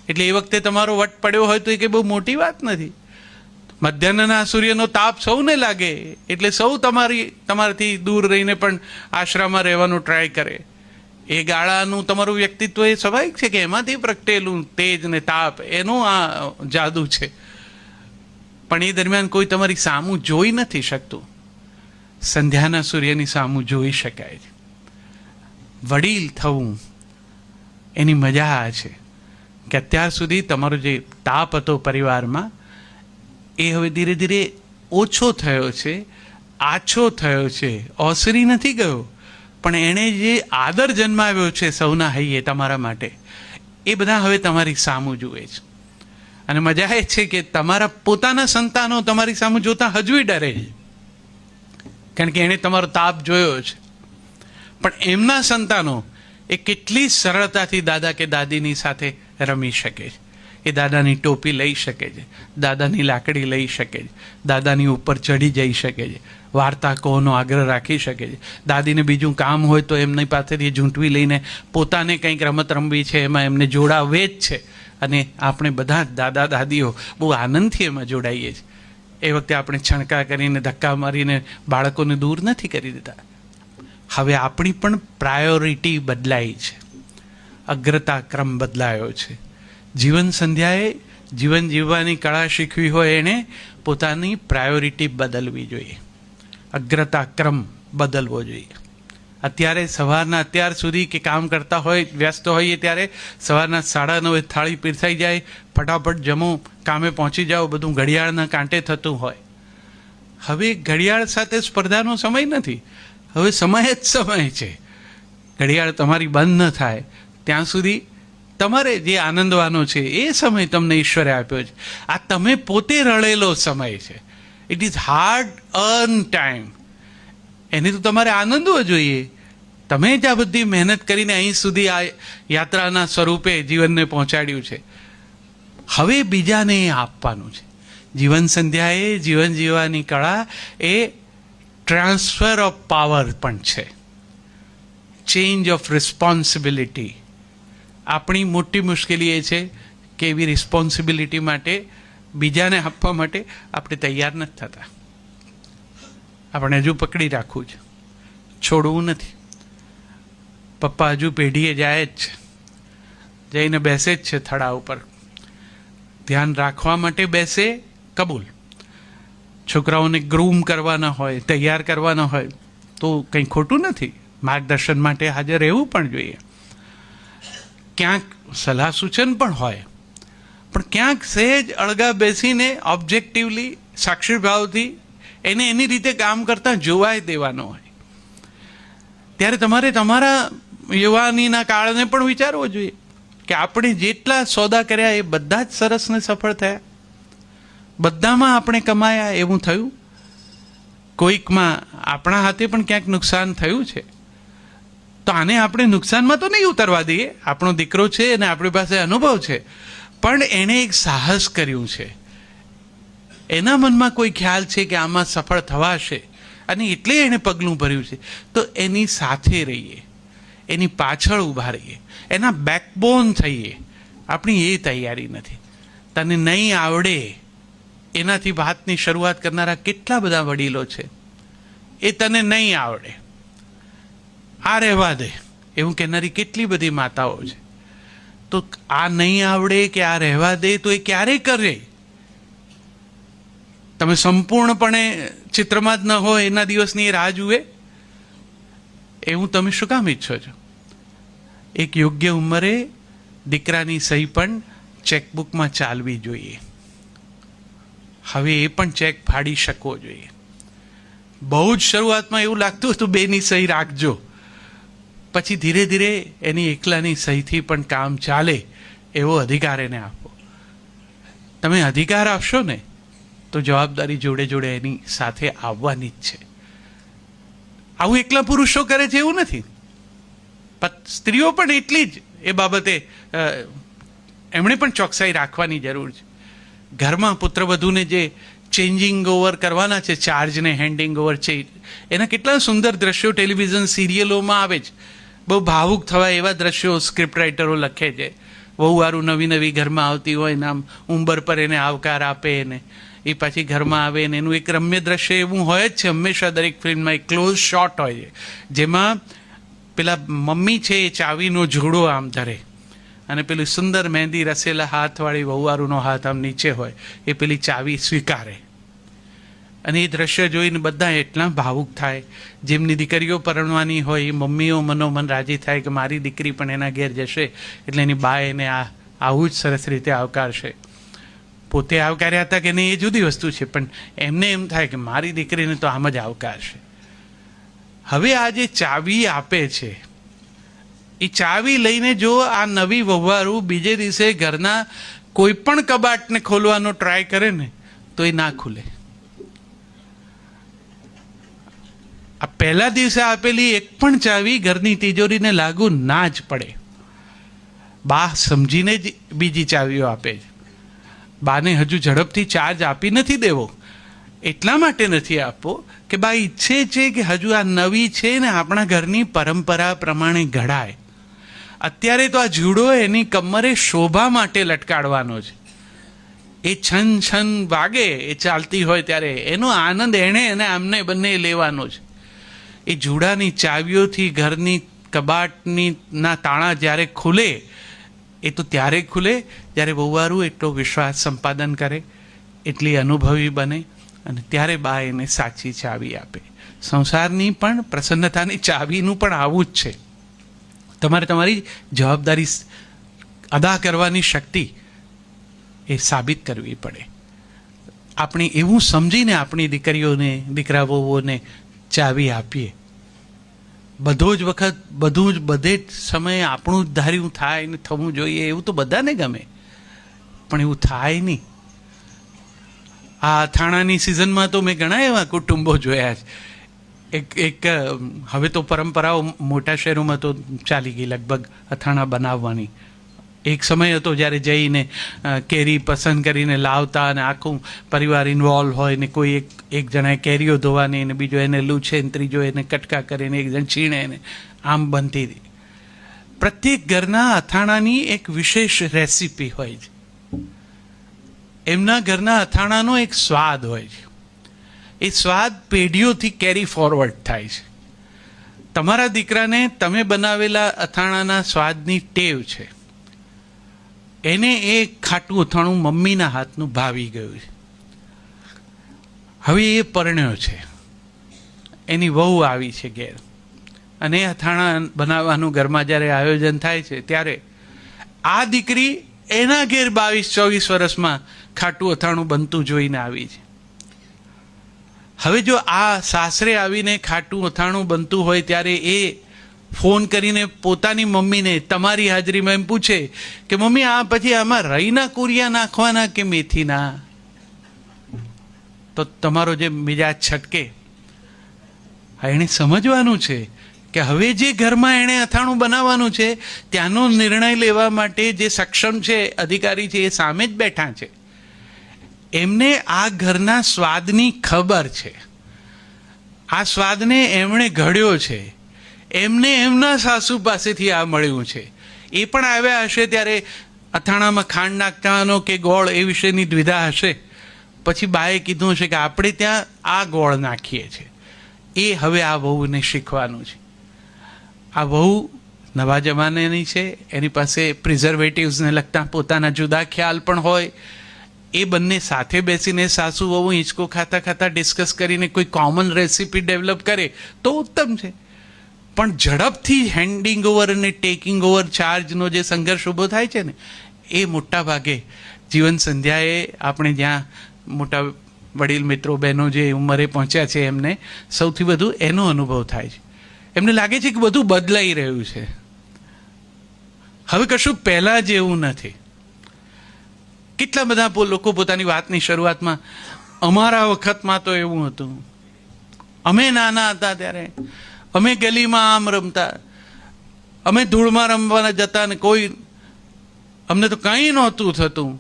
Speaker 1: એટલે એ વખતે તમારો વટ પડ્યો હોય તો એ કંઈ બહુ મોટી વાત નથી. મધ્યાહ્નના સૂર્યનો તાપ સૌને લાગે એટલે સૌ તમારાથી દૂર રહીને પણ આશરામાં રહેવાનું ટ્રાય કરે. એ ગાળાનું તમારું વ્યક્તિત્વ એ સ્વાભાવિક છે કે એમાંથી પ્રગટેલું તેજ ને તાપ, એનું આ જાદુ છે. પણ એ દરમિયાન કોઈ તમારી સામું જોઈ નથી શકતું. સંધ્યાના સૂર્યની સામું જોઈ શકાય છે. વડીલ થવું એની મજા આ છે કે અત્યાર સુધી તમારો જે તાપ હતો પરિવારમાં એ હવે ધીરે ધીરે ઓછો થયો છે, આછો થયો છે. ઓસરી નથી ગયો, પણ એણે જે આદર જન્માવ્યો છે સૌના હૈયે તમારા માટે, એ બધા હવે તમારી સામું જુએ છે. અને મજા એ છે કે તમારા પોતાના સંતાનો તમારી સામું જોતા હજુ ડરે છે, કારણ કે એણે તમારો તાપ જોયો છે. પણ એમના સંતાનો એ કેટલી સરળતાથી દાદા કે દાદીની સાથે રમી શકે છે. એ દાદાની ટોપી લઈ શકે છે, દાદાની લાકડી લઈ શકે છે, દાદાની ઉપર ચડી જઈ શકે છે, વાર્તા કહોનો આગ્રહ રાખી શકે છે. દાદીને બીજું કામ હોય તો એમની પાસેથી ઝૂંટવી લઈને પોતાને કંઈક રમત રમવી છે એમાં એમને જોડાવે જ છે. અને આપણે બધા જ દાદા દાદીઓ બહુ આનંદથી એમાં જોડાઈએ છીએ. એ વખતે આપણે છણકા કરીને ધક્કા મારીને બાળકોને દૂર નથી કરી દેતા. હવે આપણી પણ પ્રાયોરિટી બદલાઈ છે, અગ્રતા ક્રમ બદલાયો છે. જીવન સંધ્યાએ જીવન જીવવાની કળા શીખવી હોય એણે પોતાની પ્રાયોરિટી બદલવી જોઈએ, અગ્રતા ક્રમ બદલવો જોઈએ. અત્યારે સવારના અત્યાર સુધી કે કામ કરતા હોય, વ્યસ્ત હોઈએ ત્યારે સવારના 9:30 થાળી પીરસાઈ જાય, ફટાફટ જમો, કામે પહોંચી જાઓ, બધું ઘડિયાળના કાંટે થતું હોય. હવે ઘડિયાળ સાથે સ્પર્ધાનો સમય નથી. હવે સમય જ સમય છે. ઘડિયાળ તમારી બંધ ન થાય ત્યાં સુધી તમારે જે આનંદવાનો છે એ સમય તમને ઈશ્વરે આપ્યો છે. આ તમે પોતે રળેલો સમય છે. It is hard earn time. એને તો તમારે આનંદવો જોઈએ. તમે જ આ બધી મહેનત કરીને અહીં સુધી આ યાત્રાના સ્વરૂપે જીવનને પહોંચાડ્યું છે. હવે બીજાને એ આપવાનું છે. જીવન સંધ્યાએ જીવન જીવવાની કળા એ ટ્રાન્સફર ઓફ પાવર પણ છે, ચેન્જ ઓફ રિસ્પોન્સિબિલિટી. આપણી મોટી મુશ્કેલી એ છે કે એવી રિસ્પોન્સિબિલિટી માટે બીજાને આપવા માટે આપણે તૈયાર નથી થતા. આપણે હજુ પકડી રાખવું છે, છોડવું નથી. પપ્પા હજુ પેઢીએ જાય જ છે, જઈને બેસે જ છે થડા ઉપર, ધ્યાન રાખવા માટે બેસે, કબૂલ. છોકરાઓને ગ્રૂમ કરવાના હોય, તૈયાર કરવાના હોય તો કંઈ ખોટું નથી. માર્ગદર્શન માટે હાજર રહેવું પણ જોઈએ. ક્યાંક સલાહ સૂચન પણ હોય, પણ ક્યાંક સહેજ અળગા બેસીને ઓબ્જેક્ટિવલી સાક્ષી ભાવથી એને એની રીતે કામ કરતા જોવાય દેવાનો હોય. ત્યારે તમારે તમારા યુવાનીના કાળને પણ વિચારવો જોઈએ કે આપણે જેટલા સોદા કર્યા એ બધા જ સરસ ને સફળ થયા, બધામાં આપણે કમાયા એવું થયું, કોઈકમાં આપણા હાથે પણ ક્યાંક નુકસાન થયું છે, તો આને આપણે નુકસાનમાં તો નહીં ઉતરવા દઈએ. આપણો દીકરો છે અને આપણી પાસે અનુભવ છે, પણ એણે એક સાહસ કર્યું છે, એના મનમાં કોઈ ખ્યાલ છે કે આમાં સફળ થવાશે અને એટલે એણે પગલું ભર્યું છે, તો એની સાથે રહીએ, એની પાછળ ઊભા રહીએ, એના બેકબોન થઈએ. આપણી એ તૈયારી નથી. તને નહીં આવડે એનાથી વાતની શરૂઆત કરનારા કેટલા બધા વડીલો છે. એ તને નહીં આવડે, આ રહેવા દે એવું કહેનારી કેટલી બધી માતાઓ છે. તો આ નહીં આવડે કે આ રહેવા દે તો એ ક્યારે કરે? તમે સંપૂર્ણપણે ચિત્રમાં જ ન હોય એના દિવસની રાહ જુએ એવું તમે શું કામ ઈચ્છો છો? એક યોગ્ય ઉંમરે દીકરાની સહી પણ ચેકબુકમાં ચાલવી જોઈએ. હવે એ પણ ચેક ફાડી શકવો જોઈએ. બહુ જ શરૂઆતમાં એવું લાગતું હતું બેની સહી રાખજો, પછી ધીરે ધીરે એની એકલાની સહીથી પણ કામ ચાલે એવો અધિકાર એને આપો. તમે અધિકાર આપશો ને તો જવાબદારી જોડે જોડે એની સાથે આવવાની જ છે. આવું એકલા પુરુષો કરે છે એવું નથી, સ્ત્રીઓ પણ એટલી જ એ બાબતે એમણે પણ ચોકસાઈ રાખવાની જરૂર છે. ઘરમાં પુત્રવધૂને જે ચેન્જિંગ ઓવર કરવાના છે, ચાર્જને હેન્ડિંગ ઓવર છે, એના કેટલા સુંદર દ્રશ્યો ટેલિવિઝન સિરિયલોમાં આવે છે. બહુ ભાવુક થવાય એવા દ્રશ્યો સ્ક્રિપ્ટ રાઇટરો લખે છે. વહુવારું નવી નવી ઘરમાં આવતી હોય ને આમ ઉંબર પર એને આવકાર આપે ને એ પાછી ઘરમાં આવે ને એનું એક રમ્ય દ્રશ્ય એવું હોય જ છે હંમેશા. દરેક ફિલ્મમાં એક ક્લોઝ શોટ હોય છે જેમાં પેલા મમ્મી છે એ ચાવીનો જોડો આમ ધરે અને પેલી સુંદર મહેંદી રસેલા હાથવાળી વહુવારુનો હાથ આમ નીચે હોય, એ પેલી ચાવી સ્વીકારે. અને એ દ્રશ્ય જોઈને બધા એટલા ભાવુક થાય. જેમની દીકરીઓ પરણવાની હોય એ મમ્મીઓ મનોમન રાજી થાય કે મારી દીકરી પણ એના ઘેર જશે એટલે એની બા એને આવું જ સરસ રીતે આવકારશે. પોતે આવકાર્યા હતા કે નહીં એ જુદી વસ્તુ છે, પણ એમને એમ થાય કે મારી દીકરીને તો આમ જ આવકારશે. હવે આ જે ચાવી આપે છે એ ચાવી લઈને જો આ નવી વહુવારું બીજે દિવસે ઘરના કોઈ પણ કબાટને ખોલવાનો ટ્રાય કરે ને તો એ ના ખુલે. આ પહેલા દિવસે આપેલી એક પણ ચાવી ઘરની તિજોરીને લાગુ ના જ પડે. બા સમજીને જ બીજી ચાવીઓ આપે છે. બાને હજુ ઝડપથી ચાર્જ આપી નથી દેવો, એટલા માટે નથી આપવો કે બા ઈચ્છે છે કે હજુ આ નવી છે ને આપણા ઘરની પરંપરા પ્રમાણે ઘડાય. અત્યારે તો આ જુડો એની કમરે શોભા માટે લટકાડવાનો છે. એ છન છન વાગે એ ચાલતી હોય ત્યારે એનો આનંદ એણે અને આમને બંને લેવાનો છે. એ જુડાની ચાવીઓથી ઘરની કબાટની ના તાળા જ્યારે ખુલે એ તો ત્યારે ખુલે જ્યારે વહુવારું એટલો વિશ્વાસ સંપાદન કરે, એટલી અનુભવી બને અને ત્યારે બા એને સાચી ચાવી આપે. સંસારની પણ પ્રસન્નતાની ચાવીનું પણ આવું જ છે. તમારે તમારી જવાબદારી અદા કરવાની શક્તિ એ સાબિત કરવી પડે. આપણે એવું સમજીને આપણી દીકરીઓને દીકરા વહુઓને ચાવી આપીએ. બધો જ વખત બધું જ બધે જ સમયે આપણું જ ધાર્યું થાય ને થવું જોઈએ એવું તો બધાને ગમે, પણ એવું થાય નહીં. આ અથાણાની સિઝનમાં તો મેં ઘણા એવા કુટુંબો જોયા છે. એક હવે તો પરંપરાઓ મોટા શહેરોમાં તો ચાલી ગઈ લગભગ અથાણા બનાવવાની. એક સમય હતો જ્યારે જઈને કેરી પસંદ કરીને લાવતા અને આખું પરિવાર ઇન્વોલ્વ હોય ને કોઈ એક જણાએ કેરીઓ ધોવાની ને બીજો એને લૂછે ને ત્રીજો એને કટકા કરીને એક જણ છીણે ને આમ બનતી હતી. પ્રત્યેક ઘરના અથાણાની એક વિશેષ રેસીપી હોય છે. એમના ઘરના અથાણાનો એક સ્વાદ હોય છે. એ સ્વાદ પેઢીઓથી કેરી ફોરવર્ડ થાય છે. તમારા દીકરાને તમે બનાવેલા અથાણાના સ્વાદની ટેવ છે. એને એ ખાટું અથાણું મમ્મીના હાથનું ભાવી ગયું છે. હવે એ પરણ્યો છે, એની વહુ આવી છે ઘેર અને અથાણા બનાવવાનું ઘરમાં જ્યારે આયોજન થાય છે ત્યારે આ દીકરી એના ઘેર 22-24 વર્ષમાં ખાટું અથાણું બનતું જોઈને આવી છે. હવે જો આ સાસરે આવીને ખાટું અથાણું બનતું હોય ત્યારે એ ફોન કરીને પોતાની મમ્મીને તમારી હાજરીમાં એમ પૂછે કે મમ્મી આ પછી આમાં રઈના કુરિયા નાખવાના કે મેથીના, તો તમારો જે મિજાજ છટકે. એણે સમજવાનું છે કે હવે જે ઘરમાં એણે અથાણું બનાવવાનું છે ત્યાંનો નિર્ણય લેવા માટે જે સક્ષમ છે અધિકારી છે એ સામે જ બેઠા છે. એમને આ ઘરના સ્વાદની ખબર છે, આ સ્વાદને એમણે ઘડ્યો છે, એમને એમના સાસુ પાસેથી આ મળ્યું છે. એ પણ આવ્યા હશે ત્યારે અથાણામાં ખાંડ નાખવાનો કે ગોળ એ વિશેની દ્વિધા હશે. પછી બાએ કીધું હશે કે આપણે ત્યાં આ ગોળ નાખીએ છીએ. એ હવે આ વહુને શીખવાનું છે. આ વહુ નવા જમાનાની છે, એની પાસે પ્રિઝર્વેટિવ્સને લગતા પોતાના જુદા ખ્યાલ પણ હોય. એ બંને સાથે બેસીને સાસુ વહુ હિંચકો ખાતા ખાતા ડિસ્કસ કરીને કોઈ કોમન રેસીપી ડેવલપ કરે તો ઉત્તમ છે. પણ ઝડપથી હેન્ડિંગ ઓવર અને ટેકિંગ ઓવર ચાર્જનો જે સંઘર્ષ ઊભો થાય છે ને, એ મોટા ભાગે જીવન સંધ્યાએ આપણે જ્યાં મોટા વડીલ મિત્રો બહેનો જે ઉંમરે પહોંચ્યા છે એમને સૌથી વધુ એનો અનુભવ થાય છે. એમને લાગે છે કે બધું બદલાઈ રહ્યું છે, હવે કશું પહેલાં જેવું નથી. કેટલા બધા લોકો પોતાની વાતની શરૂઆતમાં અમારા વખતમાં તો એવું હતું, અમે નાના હતા ત્યારે અમે ગલીમાં આમ રમતા, અમે ધૂળમાં રમવા જતા ને કોઈ અમને તો કંઈ નહોતું થતું.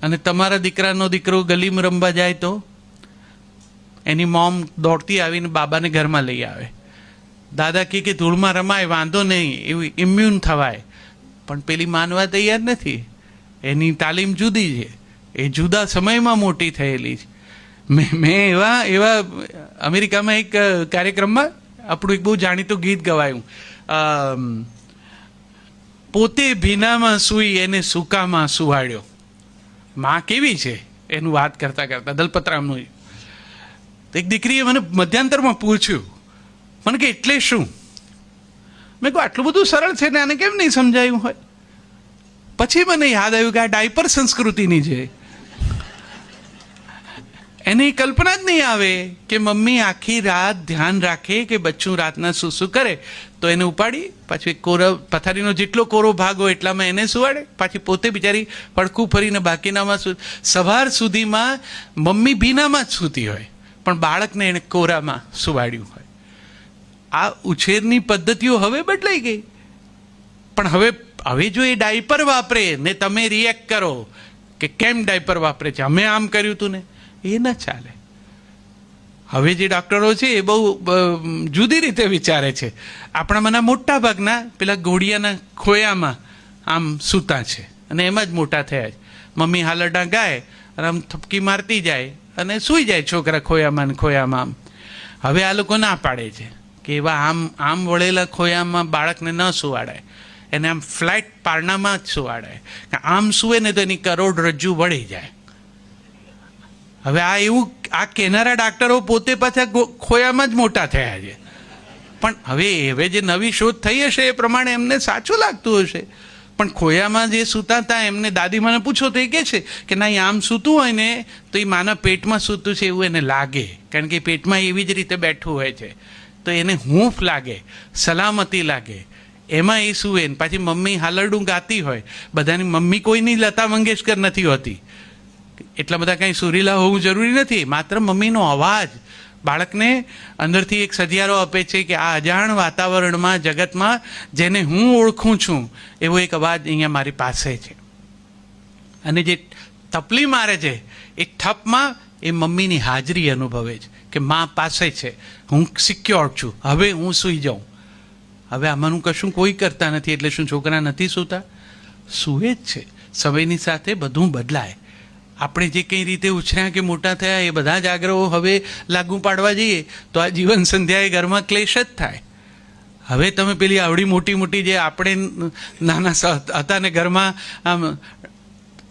Speaker 1: અને તમારા દીકરાનો દીકરો ગલીમાં રમવા જાય તો એની મોમ દોડતી આવીને બાબાને ઘરમાં લઈ આવે. દાદા કહે કે ધૂળમાં રમાય વાંધો નહીં, એવું ઇમ્યુન થવાય. પણ પેલી માનવા તૈયાર નથી. એની તાલીમ જુદી છે, એ જુદા સમયમાં મોટી થયેલી છે. મેં એવા અમેરિકામાં એક કાર્યક્રમમાં આપણું એક બહુ જાણીતું ગીત ગવાયું, પોતે ભીનામાં સૂઈ એને સૂકામાં સુવાડ્યો. માં કેવી છે એનું વાત કરતા કરતા દલપતરામનું એક દીકરીએ મને મધ્યાંતરમાં પૂછ્યું, મને કે એટલે શું? મેં કહું આટલું બધું સરળ છે ને આને કેમ નહીં સમજાયું હોય? પછી મને યાદ આવ્યું કે આ ડાયપર સંસ્કૃતિની છે. એને કલ્પના જ નહીં આવે કે મમ્મી આખી રાત ધ્યાન રાખે કે બચ્ચું રાતના શું કરે તો એને ઉપાડી પાછું એક પથારીનો જેટલો કોરો ભાગ હોય એટલામાં એને સુવાડે, પાછી પોતે બિચારી પડખું ફરીને બાકીનામાં સવાર સુધીમાં મમ્મી ભીનામાં જ સૂતી હોય પણ બાળકને એણે કોરામાં સુવાડ્યું હોય. આ ઉછેરની પદ્ધતિઓ હવે બદલાઈ ગઈ. પણ હવે જો એ ડાયપર વાપરે ને તમે રિએક્ટ કરો કે કેમ ડાયપર વાપરે છે, અમે આમ કર્યું હતું ને, એ ન ચાલે. હવે જે ડૉક્ટરો છે એ બહુ જુદી રીતે વિચારે છે. આપણામાંના મોટા ભાગના પેલા ઘોડિયાના ખોયામાં આમ સૂતા છે અને એમાં જ મોટા થયા છે. મમ્મી હાલરડા ગાય અને આમ થપકી મારતી જાય અને સૂઈ જાય છોકરા ખોયામાં ને ખોયામાં આમ. હવે આ લોકો ના પાડે છે કે એવા આમ વળેલા ખોયામાં બાળકને ન સુવાડાય, એને આમ ફ્લેટ પારણામાં જ સુવાડાય. આમ સૂવે ને તો એની કરોડરજ્જુ વળી જાય. હવે આ કહેનારા ડાક્ટરો પોતે પાછા ખોયામાં જ મોટા થયા છે. પણ હવે જે નવી શોધ થઈ હશે એ પ્રમાણે એમને સાચું લાગતું હશે. પણ ખોયામાં જે સૂતા હતા એમને દાદીમાને પૂછો તો એ કહે છે કે ના આમ સૂતું હોય ને તો એ માના પેટમાં સૂતું છે એવું એને લાગે, કારણ કે પેટમાં એવી જ રીતે બેઠું હોય છે તો એને હૂંફ લાગે, સલામતી લાગે, એમાં એ સૂવે. પાછી મમ્મી હાલરડું ગાતી હોય, બધાની મમ્મી કોઈની લતા મંગેશકર નથી હોતી, એટલા બધા કંઈ સુરીલા હોવું જરૂરી નથી. માત્ર મમ્મીનો અવાજ બાળકને અંદરથી એક સધિયારો આપે છે કે આ અજાણ વાતાવરણમાં જગતમાં જેને હું ઓળખું છું એવો એક અવાજ અહીંયા મારી પાસે છે. અને જે થપલી મારે છે એ થપમાં એ મમ્મીની હાજરી અનુભવે છે કે મા પાસે છે, હું સિક્યોર છું, હવે હું સૂઈ જાઉં. હવે આમાંનું કશું કોઈ કરતા નથી. એટલે શું છોકરા નથી સૂતા? સૂવે જ છે. સમયની સાથે બધું બદલાય. આપણે જે કંઈ રીતે ઉછર્યા કે મોટા થયા એ બધા જ આગ્રહો હવે લાગુ પાડવા જઈએ તો આ જીવન સંધ્યાએ ઘરમાં ક્લેશ જ થાય. હવે તમે પેલી આવડી મોટી જે આપણે નાના હતા ને ઘરમાં આમ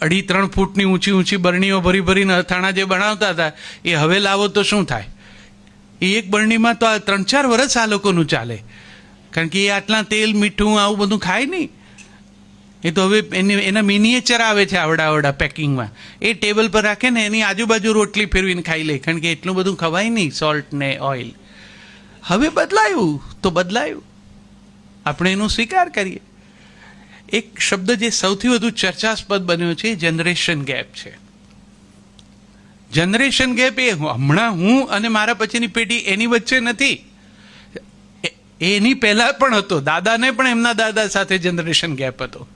Speaker 1: 2.5-3 ફૂટની ઊંચી બરણીઓ ભરીને અથાણા જે બનાવતા હતા એ હવે લાવો તો શું થાય? એ એક બરણીમાં તો 3-4 વર્ષ આ લોકોનું ચાલે, કારણ કે એ આટલા તેલ મીઠું આવું બધું ખાય નહીં. એ તો હવે એના મિનિએચર આવે છે આવડા પેકિંગમાં, એ ટેબલ પર રાખે ને એની આજુબાજુ રોટલી ફેરવીને ખાઈ લે, કારણ કે એટલું બધું ખવાય નહીં સોલ્ટ ને ઓઇલ. હવે બદલાયું તો બદલાયું. આપણે એનો સ્વીકાર કરીએ. એક શબ્દ જે સૌથી વધુ ચર્ચાસ્પદ બન્યો છે જનરેશન ગેપ છે. જનરેશન ગેપ એ હમણાં હું અને મારા પછીની પેઢી એની વચ્ચે નથી, એની પહેલા પણ હતો. દાદાને પણ એમના દાદા સાથે જનરેશન ગેપ હતો.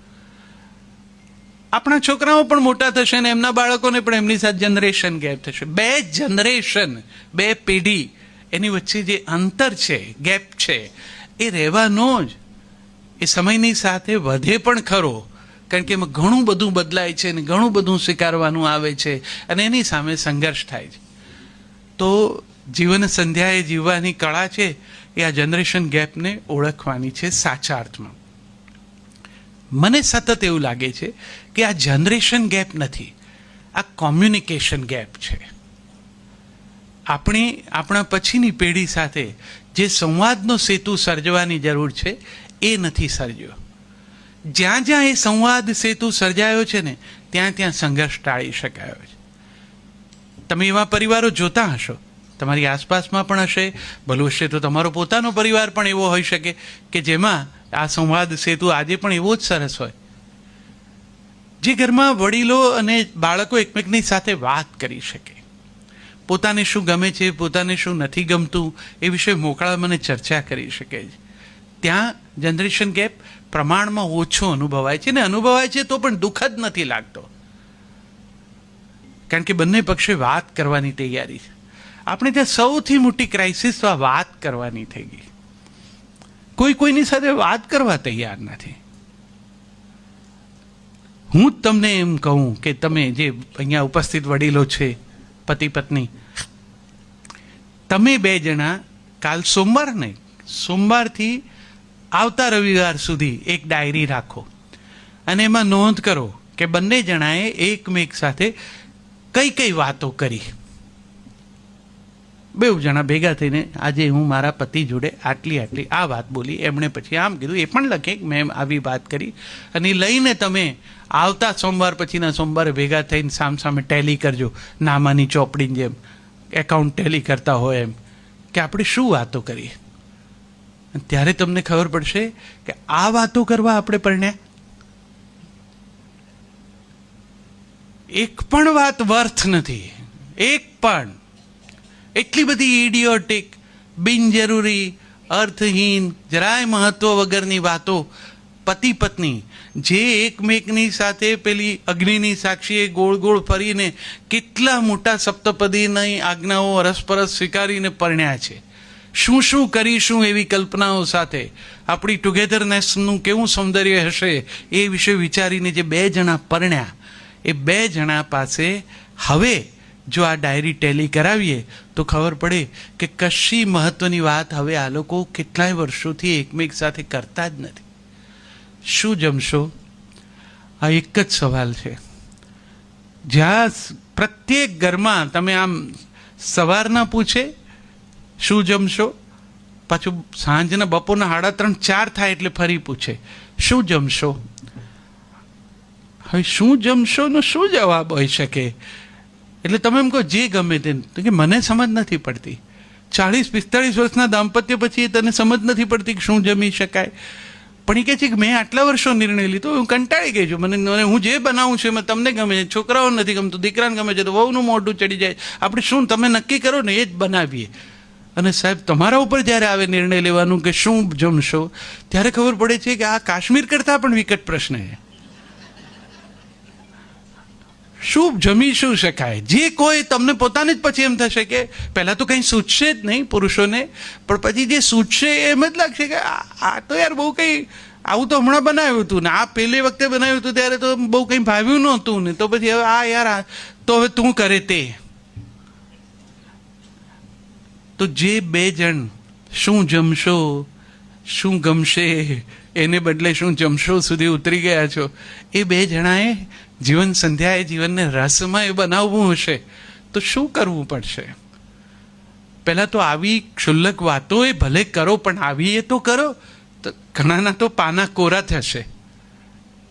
Speaker 1: આપણા છોકરાઓ પણ મોટા થશે ને એમના બાળકોને પણ એમની સાથે જનરેશન ગેપ થશે. બે જનરેશન, બે પેઢી, એની વચ્ચે જે અંતર છે, ગેપ છે, એ રહેવાનો જ. એ સમયની સાથે વધે પણ ખરો, કારણ કે એમાં ઘણું બધું બદલાય છે ને ઘણું બધું સ્વીકારવાનું આવે છે અને એની સામે સંઘર્ષ થાય છે. તો જીવન સંધ્યાએ જીવવાની કળા છે એ આ જનરેશન ગેપને ઓળખવાની છે સાચા અર્થમાં. મને સતત એવું લાગે છે કે આ જનરેશન ગેપ નથી, આ કોમ્યુનિકેશન ગેપ છે. આપણા પછીની પેઢી સાથે જે સંવાદનો સેતુ સર્જવાની જરૂર છે એ નથી સર્જ્યો. જ્યાં જ્યાં એ સંવાદ સેતુ સર્જાયો છે ને ત્યાં ત્યાં સંઘર્ષ ટાળી શકાયો છે. તમે એવા પરિવારો જોતા હશો, તમારી આસપાસમાં પણ હશે, ભલું હશે તો તમારો પોતાનો પરિવાર પણ એવો હોઈ શકે કે જેમાં આ સંવાદ સેતુ આજે પણ એવો જ સરસ હોય. જે ઘરમાં વડીલો અને બાળકો એકમેકની સાથે વાત કરી શકે, પોતાને શું ગમે છે, પોતાને શું નથી ગમતું એ વિશે મોકળા મને ચર્ચા કરી શકે છે. ત્યાં જનરેશન ગેપ પ્રમાણમાં ઓછો અનુભવાય છે ને અનુભવાય છે તો પણ દુઃખદ નથી લાગતો, કારણ કે બંને પક્ષે વાત કરવાની તૈયારી છે. આપણે ત્યાં સૌથી મોટી ક્રાઇસિસ તો આ વાત કરવાની થઈ ગઈ. કોઈ કોઈની સાથે વાત કરવા તૈયાર નથી. હું તમને એમ કહું કે તમે જે અહીંયા ઉપસ્થિત વડીલો છે, પતિ પત્ની, તમે બે જણા કાલ સોમવાર નહીં, સોમવારથી આવતા રવિવાર સુધી એક ડાયરી રાખો અને એમાં નોંધ કરો કે બંને જણાએ એકમેક સાથે કઈ કઈ વાતો કરી. બે જણા ભેગા થઈને આજે હું મારા પતિ જોડે આટલી આ વાત બોલી, એમણે પછી આમ કીધું, એ પણ લખે મેં આવી વાત કરી, અને લઈને તમે આવતા સોમવાર પછીના સોમવારે ભેગા થઈને સામસામે ટેલી કરજો, નામાની ચોપડીની જેમ એકાઉન્ટ ટેલી કરતા હોય એમ, કે આપણે શું વાતો કરી. ત્યારે તમને ખબર પડશે કે આ વાતો કરવા આપણે પરણ્યા. એક પણ વાત વર્થ નથી, એક પણ. એટલી બધી ઇડિયોટિક, બિનજરૂરી, અર્થહીન, જરાય મહત્વ વગરની વાતો પતિ પત્ની જે એકમેકની સાથે પેલી અગ્નિની સાક્ષીએ ગોળ ગોળ ફરીને કેટલા મોટા સપ્તપદીની આજ્ઞાઓ અરસપરસ સ્વીકારીને પરણ્યા છે. શું શું કરીશું એવી કલ્પનાઓ સાથે, આપણી ટુગેધરનેસનું કેવું સૌંદર્ય હશે એ વિશે વિચારીને જે બે જણા પરણ્યા, એ બે જણા પાસે હવે જો આ ડાયરી ટેલી કરાવીએ તો ખબર પડે કે કશી મહત્વની વાત હવે આ લોકો કેટલાય વર્ષોથી એકમેક સાથે કરતા જ નથી. શું જમશો? આ એક જ સવાલ છે. જ્યાં પ્રત્યેક ઘરમાં તમે આમ સવારના પૂછે શું જમશો, પાછું સાંજના બપોરના 3:30-4 થાય એટલે ફરી પૂછે શું જમશો. હવે શું જમશો નો શું જવાબ હોઈ શકે? એટલે તમે એમ કહો જે ગમે તે, કે મને સમજ નથી પડતી. 40-45 વર્ષના દાંપત્ય પછી તને સમજ નથી પડતી કે શું જમી શકાય. પણ એ કહે છે કે મેં આટલા વર્ષો નિર્ણય લીધો, હું કંટાળી ગઈ છું, મને હું જે બનાવું છું એમાં તમને ગમે છે, છોકરાઓ નથી ગમતું, દીકરાને ગમે છે તો વહુનું મોઢું ચડી જાય. આપણે શું તમે નક્કી કરો ને એ જ બનાવીએ. અને સાહેબ તમારા ઉપર જ્યારે આવે નિર્ણય લેવાનું કે શું જમશો, ત્યારે ખબર પડે છે કે આ કાશ્મીર કરતાં પણ વિકટ પ્રશ્ન છે. શું જમી શું શકાય? જે કોઈ તમને પોતાને જ પછી એમ થશે કે પહેલાં તો કંઈ સૂચશે જ નહીં પુરુષોને, પણ પછી જે સૂચશે એમ જ લાગશે કે આ તો યાર બહુ કંઈ આવું તો હમણાં બનાવ્યું હતું ને, આ પહેલી વખતે બનાવ્યું હતું ત્યારે તો બહુ કંઈ ભાવ્યું નહોતું ને, તો પછી હવે આ યાર તો હવે તું કરે તે. તો જે બે જણ શું જમશો, શું ગમશે એને બદલે શું જમશો સુધી ઉતરી ગયા છો, એ બે જણાએ જીવન સંધ્યાએ જીવનને રસમય બનાવવું હશે તો શું કરવું પડશે? પહેલાં તો આવી ક્ષુલ્લક વાતો એ ભલે કરો, પણ આવી એ તો કરો. તો ઘણાના તો પાના કોરા થશે.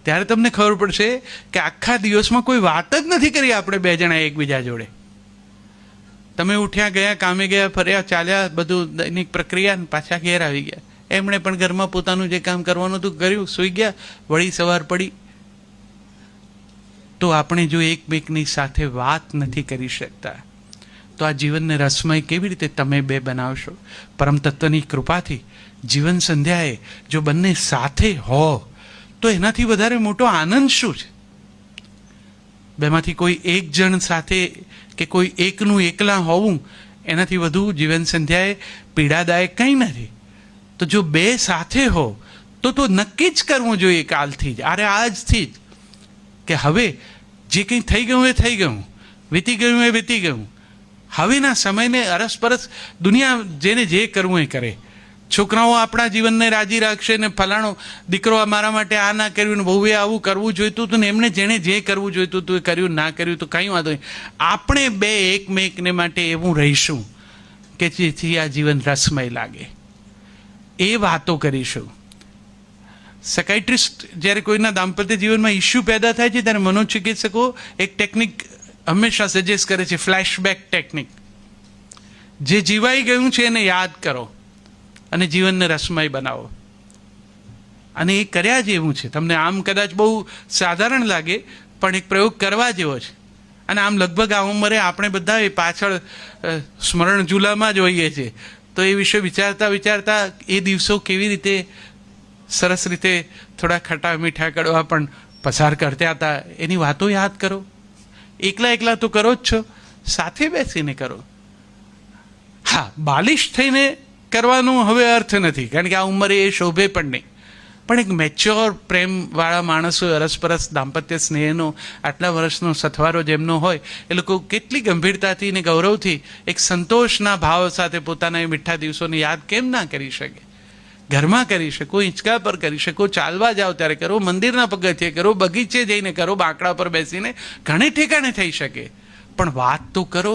Speaker 1: ત્યારે તમને ખબર પડશે કે આખા દિવસમાં કોઈ વાત જ નથી કરી આપણે બે જણા એકબીજા જોડે. તમે ઉઠ્યા ગયા, કામે ગયા, ફર્યા, ચાલ્યા, બધું દૈનિક પ્રક્રિયા, પાછા ઘેર આવી ગયા. એમણે પણ ઘરમાં પોતાનું જે કામ કરવાનું હતું કર્યું, સૂઈ ગયા, વળી સવાર પડી. તો આપણે જો એકમેકની સાથે વાત નથી કરી શકતા તો આ જીવનને રસમય કેવી રીતે તમે બે બનાવશો? પરમ તત્વની કૃપાથી જીવન સંધ્યાએ જો બંને સાથે હો તો એનાથી વધારે મોટો આનંદ શું છે? બેમાંથી કોઈ એક જણ સાથે કે કોઈ એકનું એકલા હોવું એનાથી વધુ જીવન સંધ્યાએ પીડાદાયક કંઈ નથી. તો જો બે સાથે હો તો નક્કી જ કરવું જોઈએ કાલથી જ, અરે આજથી જ, કે હવે જે કંઈ થઈ ગયું એ થઈ ગયું, વીતી ગયું એ વીતી ગયું. હવેના સમયને અરસપરસ દુનિયા જેને જે કરવું એ કરે. છોકરાઓ આપણા જીવનને રાજી રાખશે ને ફલાણો દીકરો મારા માટે આ ના કર્યું ને બહુએ આવું કરવું જોઈતું હતું ને એમણે જેણે જે કરવું જોઈતું હતું એ કર્યું, ના કર્યું તો કંઈ વાંધો નહીં. આપણે બે એકમેકને માટે એવું રહીશું કે જેથી આ જીવન રસમય લાગે. એ વાતો કરીશું. સાયકાઇટ્રિસ્ટ જ્યારે કોઈના દાંપત્ય જીવનમાં ઇસ્યુ પેદા થાય છે ત્યારે મનોચિકિત્સકો એક ટેકનિક હંમેશા સજેસ્ટ કરે છે, ફ્લેશબેક ટેકનિક. જે જીવાઈ ગયું છે એને યાદ કરો અને જીવનને રસમય બનાવો. અને એ કર્યા જેવું છે. તમને આમ કદાચ બહુ સાધારણ લાગે પણ એક પ્રયોગ કરવા જેવો છે. અને આમ લગભગ આ ઉંમરે આપણે બધા એ પાછળ સ્મરણ ઝૂલામાં જ હોઈએ છીએ. તો એ વિશે વિચારતા વિચારતા એ દિવસો કેવી રીતે સરસ રીતે થોડા ખટા મીઠા કડવા પણ પસાર કરતા હતા એની વાતો યાદ કરો. એકલા એકલા તો કરો જ છો, સાથે બેસીને કરો. હા, બાલિશ થઈને કરવાનો હવે અર્થ નથી, કારણ કે આ ઉંમરે એ શોભે પણ નહીં. પણ એક મેચ્યોર પ્રેમવાળા માણસો અરસપરસ દાંપત્ય સ્નેહનો આટલા વર્ષનો સથવારો જેમનો હોય એ લોકો કેટલી ગંભીરતાથી ને ગૌરવથી એક સંતોષના ભાવ સાથે પોતાના એ મીઠા દિવસોને યાદ કેમ ના કરી શકે? ઘરમાં કરી શકો, હિંચકા પર કરી શકો, ચાલવા જાઓ ત્યારે કરો, મંદિરના પગથિયે કરો, બગીચે જઈને કરો, બાંકડા પર બેસીને, ઘણે ઠેકાણે થઈ શકે. પણ વાત તો કરો,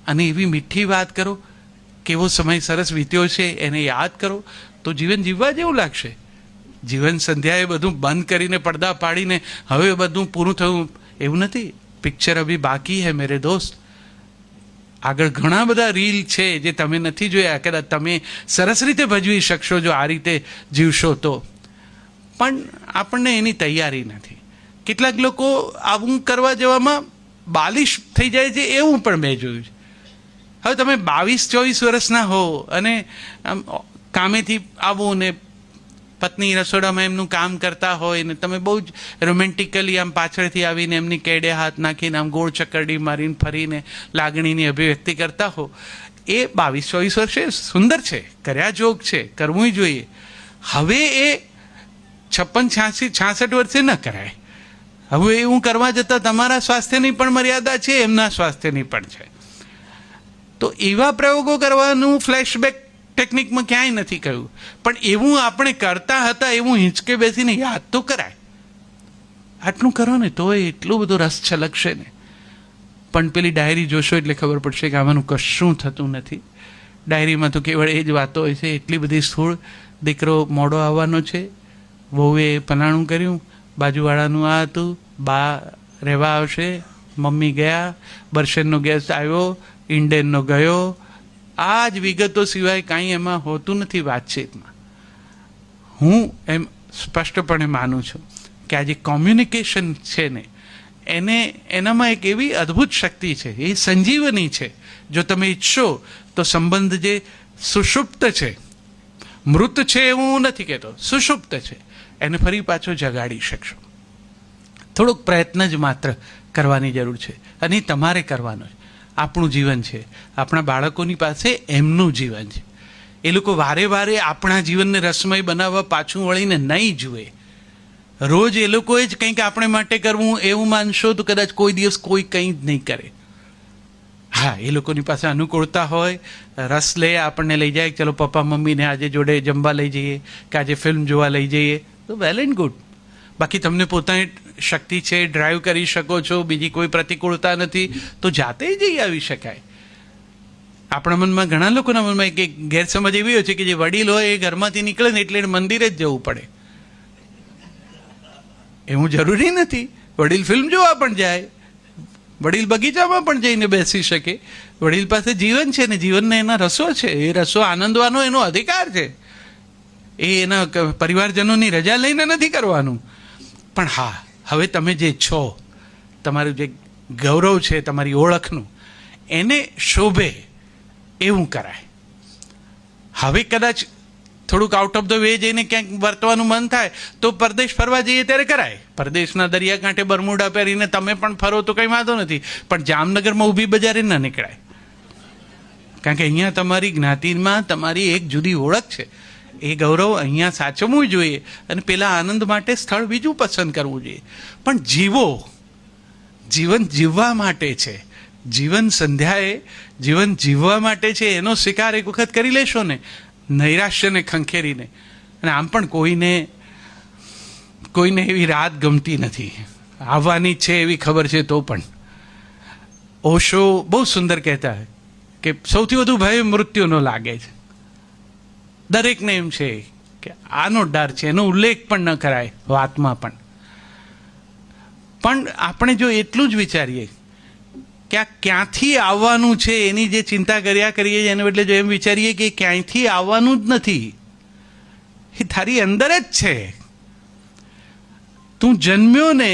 Speaker 1: અને એવી મીઠી વાત કરો, કેવો સમય સરસ વીત્યો છે એને યાદ કરો, તો જીવન જીવવા જેવું લાગશે. જીવન સંધ્યાએ બધું બંધ કરીને પડદા પાડીને હવે બધું પૂરું થયું એવું નથી. પિક્ચર અભી બાકી હૈ મેરે દોસ્ત. આગળ ઘણા બધા રીલ છે જે તમે નથી જોયા, કદાચ તમે સરસ રીતે ભજવી શકશો જો આ રીતે જીવશો તો. પણ આપણને એની તૈયારી નથી. કેટલાક લોકો આવું કરવા જવામાં બાલિશ થઈ જાય છે એવું પણ મેં જોયું છે. હવે તમે 22-24 વર્ષના હો અને આમ કામેથી આવો ને પત્ની રસોડામાં એમનું કામ કરતા હોય ને તમે બહુ જ રોમેન્ટિકલી આમ પાછળથી આવીને એમની કેડે હાથ નાખીને આમ ગોળ ચક્કરડી મારીને ફરીને લાગણીની અભિવ્યક્તિ કરતા હો, એ 22-24 વર્ષે સુંદર છે, કર્યા જોગ છે, કરવું જોઈએ. હવે એ 56-66 વર્ષે ન કરાય. હવે એવું કરવા જતાં તમારા સ્વાસ્થ્યની પણ મર્યાદા છે, એમના સ્વાસ્થ્યની પણ છે. તો એવા પ્રયોગો કરવાનું ફ્લેશબેક ટેકનિકમાં ક્યાંય નથી કહ્યું. પણ એવું આપણે કરતા હતા એવું હિંચકે બેસીને યાદ તો કરાય. આટલું કરો ને તો એટલો બધો રસ છલકશે ને. પણ પેલી ડાયરી જોશો એટલે ખબર પડશે કે આમાંનું કશું થતું નથી. ડાયરીમાં તો કેવળ એ જ વાતો હોય છે, એટલી બધી સ્થૂળ. દીકરો મોડો આવવાનો છે, વહુએ પલાણું કર્યું, બાજુવાળાનું આ હતું, બા રહેવા આવશે, મમ્મી ગયા, બર્શનનો ગેસ આવ્યો, ઇન્ડેનનો ગયો. આ જ વિગતો સિવાય કાંઈ એમાં હોતું નથી વાતચીતમાં. હું એમ સ્પષ્ટપણે માનું છું કે આ જે કોમ્યુનિકેશન છે ને એનામાં એક એવી અદ્ભુત શક્તિ છે, એ સંજીવની છે. જો તમે ઈચ્છો તો સંબંધ જે સુષુપ્ત છે, મૃત છે એવું નથી કહેતો, સુષુપ્ત છે, એને ફરી પાછો જગાડી શકશો. થોડોક પ્રયત્ન જ માત્ર કરવાની જરૂર છે અને તમારે કરવાનો છે. આપણું જીવન છે, આપણા બાળકોની પાસે એમનું જીવન છે. એ લોકો વારે વારે આપણા જીવનને રસમય બનાવવા પાછું વળીને નહીં જુએ. રોજ એ લોકોએ જ કંઈક આપણે માટે કરવું એવું માનશો તો કદાચ કોઈ દિવસ કોઈ કંઈ જ નહીં કરે. હા, એ લોકોની પાસે અનુકૂળતા હોય, રસ લે, આપણને લઈ જાય, ચલો પપ્પા મમ્મીને આજે જોડે જમવા લઈ જઈએ કે આજે ફિલ્મ જોવા લઈ જઈએ, તો વેલ એન્ડ ગુડ. બાકી તમને પોતાની શક્તિ છે, ડ્રાઈવ કરી શકો છો, બીજી કોઈ પ્રતિકૂળતા નથી, તો જાતે જઈ આવી શકાય. આપણા મનમાં, ઘણા લોકોના મનમાં એક ગેરસમજ એવી હોય છે કે જે વડીલ હોય એ ઘરમાંથી નીકળે ને એટલે મંદિરે જ જવું પડે. એવું જરૂરી નથી. વડીલ ફિલ્મ જોવા પણ જાય, વડીલ બગીચામાં પણ જઈને બેસી શકે. વડીલ પાસે જીવન છે ને જીવનના એના રસો છે, એ રસો આનંદવાનો એનો અધિકાર છે. એ એના પરિવારજનોની રજા લઈને નથી કરવાનું. પણ હા, હવે તમે જે છો, તમારું જે ગૌરવ છે તમારી ઓળખનું, એને શોભે એવું કરાય. હવે કદાચ થોડુંક આઉટ ઓફ ધ વે જઈને ક્યાંક વર્તવાનું મન થાય તો પરદેશ ફરવા જઈએ ત્યારે કરાય. પરદેશના દરિયાકાંઠે બરમુડા પહેરીને તમે પણ ફરો તો કંઈ વાંધો નથી, પણ જામનગરમાં ઊભી બજારે ન નીકળાય. કારણ કે અહીંયા તમારી જ્ઞાતિમાં તમારી એક જુદી ઓળખ છે. એ ગૌરવ અહીંયા સાચવવું જોઈએ અને પેલા આનંદ માટે સ્થળ બીજું પસંદ કરવું જોઈએ. પણ જીવો, જીવન જીવવા માટે છે. જીવન સંધ્યાએ જીવન જીવવા માટે છે. એનો સ્વીકાર એક વખત કરી લેશો ને, નૈરાશ્યને ખંખેરીને. અને આમ પણ કોઈને એવી રાત ગમતી નથી, આવવાની છે એવી ખબર છે તો પણ. ઓશો બહુ સુંદર કહેતા કે સૌથી વધુ ભય મૃત્યુનો લાગે છે. દરેકને એમ છે કે આનો ડર છે, એનો ઉલ્લેખ પણ ન કરાય વાતમાં પણ. પણ આપણે જો એટલું જ વિચારીએ કે આ ક્યાંથી આવવાનું છે એની જે ચિંતા કર્યા કરીએ એને બદલે જો એમ વિચારીએ કે ક્યાંયથી આવવાનું જ નથી, એ તારી અંદર જ છે. તું જન્મ્યો ને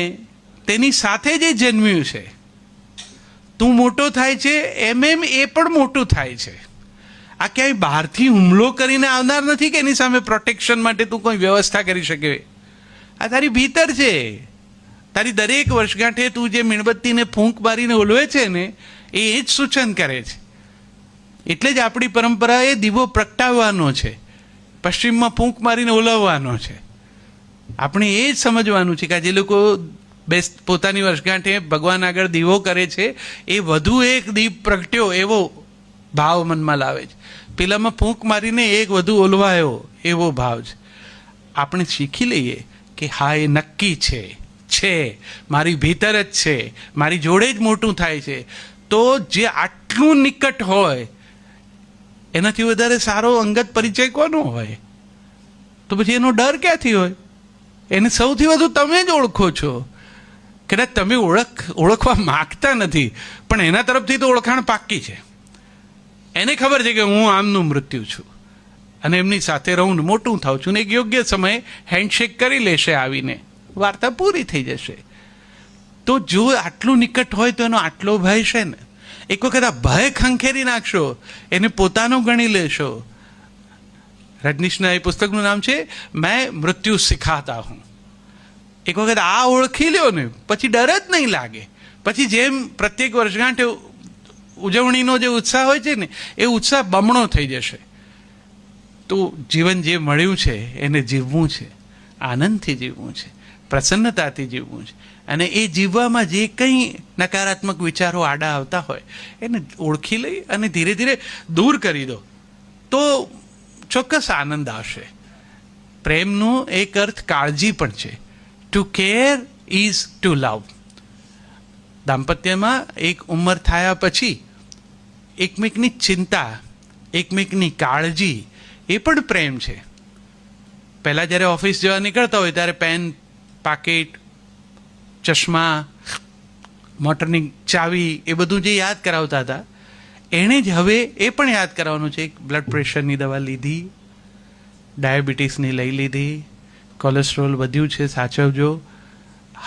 Speaker 1: તેની સાથે જ જન્મ્યું છે. તું મોટો થાય છે એમ એ પણ મોટું થાય છે. આ ક્યાંય બહારથી હુમલો કરીને આવનાર નથી કે એની સામે પ્રોટેક્શન માટે તું કોઈ વ્યવસ્થા કરી શકે. આ તારી ભીતર છે. તારી દરેક વર્ષગાંઠે તું જે મીણબત્તીને ફૂંક મારીને ઓલવે છે ને, એ જ સૂચન કરે છે. એટલે જ આપણી પરંપરા એ દીવો પ્રગટાવવાનો છે, પશ્ચિમમાં ફૂંક મારીને ઓલવવાનો છે. આપણે એ જ સમજવાનું છે કે જે લોકો પોતાની વર્ષગાંઠે ભગવાન આગળ દીવો કરે છે એ વધુ એક દીપ પ્રગટ્યો એવો ભાવ મનમાં લાવે છે. પેલામાં ફૂંક મારીને એક વધુ ઓલવાયો એવો ભાવ છે. આપણે શીખી લઈએ કે હા, એ નક્કી છે, મારી ભીતર જ છે, મારી જોડે જ મોટું થાય છે. તો જે આટલું નિકટ હોય એનાથી વધારે સારો અંગત પરિચય કોનો હોય? તો પછી એનો ડર ક્યાંથી હોય? એને સૌથી વધુ તમે જ ઓળખો છો. કદાચ તમે ઓળખવા માગતા નથી, પણ એના તરફથી તો ઓળખાણ પાક્કી છે. એને ખબર છે કે હું આમનું મૃત્યુ છું અને એમની સાથે રહું મોટું થાઉં છું ને એક યોગ્ય સમયે હેન્ડશેક કરી લેશે આવીને, વાર્તા પૂરી થઈ જશે. તો જો આટલું નિકટ હોય તો એનો આટલો ભય છે ને. એક વખત આ ભય ખંખેરી નાખશો, એને પોતાનો ગણી લેશો. રજનીશના એ પુસ્તકનું નામ છે મેં મૃત્યુ સિખાતા હું. એક વખત આ ઓળખી લ્યો ને પછી ડર જ નહીં લાગે. પછી જેમ પ્રત્યેક વર્ષગાંઠે ઉજવણીનો જે ઉત્સાહ હોય છે ને, એ ઉત્સાહ બમણો થઈ જશે. તો જીવન જે મળ્યું છે એને જીવવું છે, આનંદથી જીવવું છે, પ્રસન્નતાથી જીવવું છે. અને એ જીવવામાં જે કંઈ નકારાત્મક વિચારો આડા આવતા હોય એને ઓળખી લઈ અને ધીરે ધીરે દૂર કરી દો તો ચોક્કસ આનંદ આવશે. પ્રેમનો એક અર્થ કાળજી પણ છે. To care is to love. દાંપત્યમાં એક ઉંમર થયા પછી એકમેકની ચિંતા, એકમેકની કાળજી એ પણ પ્રેમ છે. પહેલાં જ્યારે ઓફિસ જવા નીકળતા હોય ત્યારે પેન, પાકીટ, ચશ્મા, મોટરની ચાવી એ બધું જે યાદ કરાવતા હતા એણે જ હવે એ પણ યાદ કરાવવાનું છે. બ્લડ પ્રેશરની દવા લીધી, ડાયાબિટીસની લઈ લીધી, કોલેસ્ટ્રોલ વધ્યું છે, સાચવજો.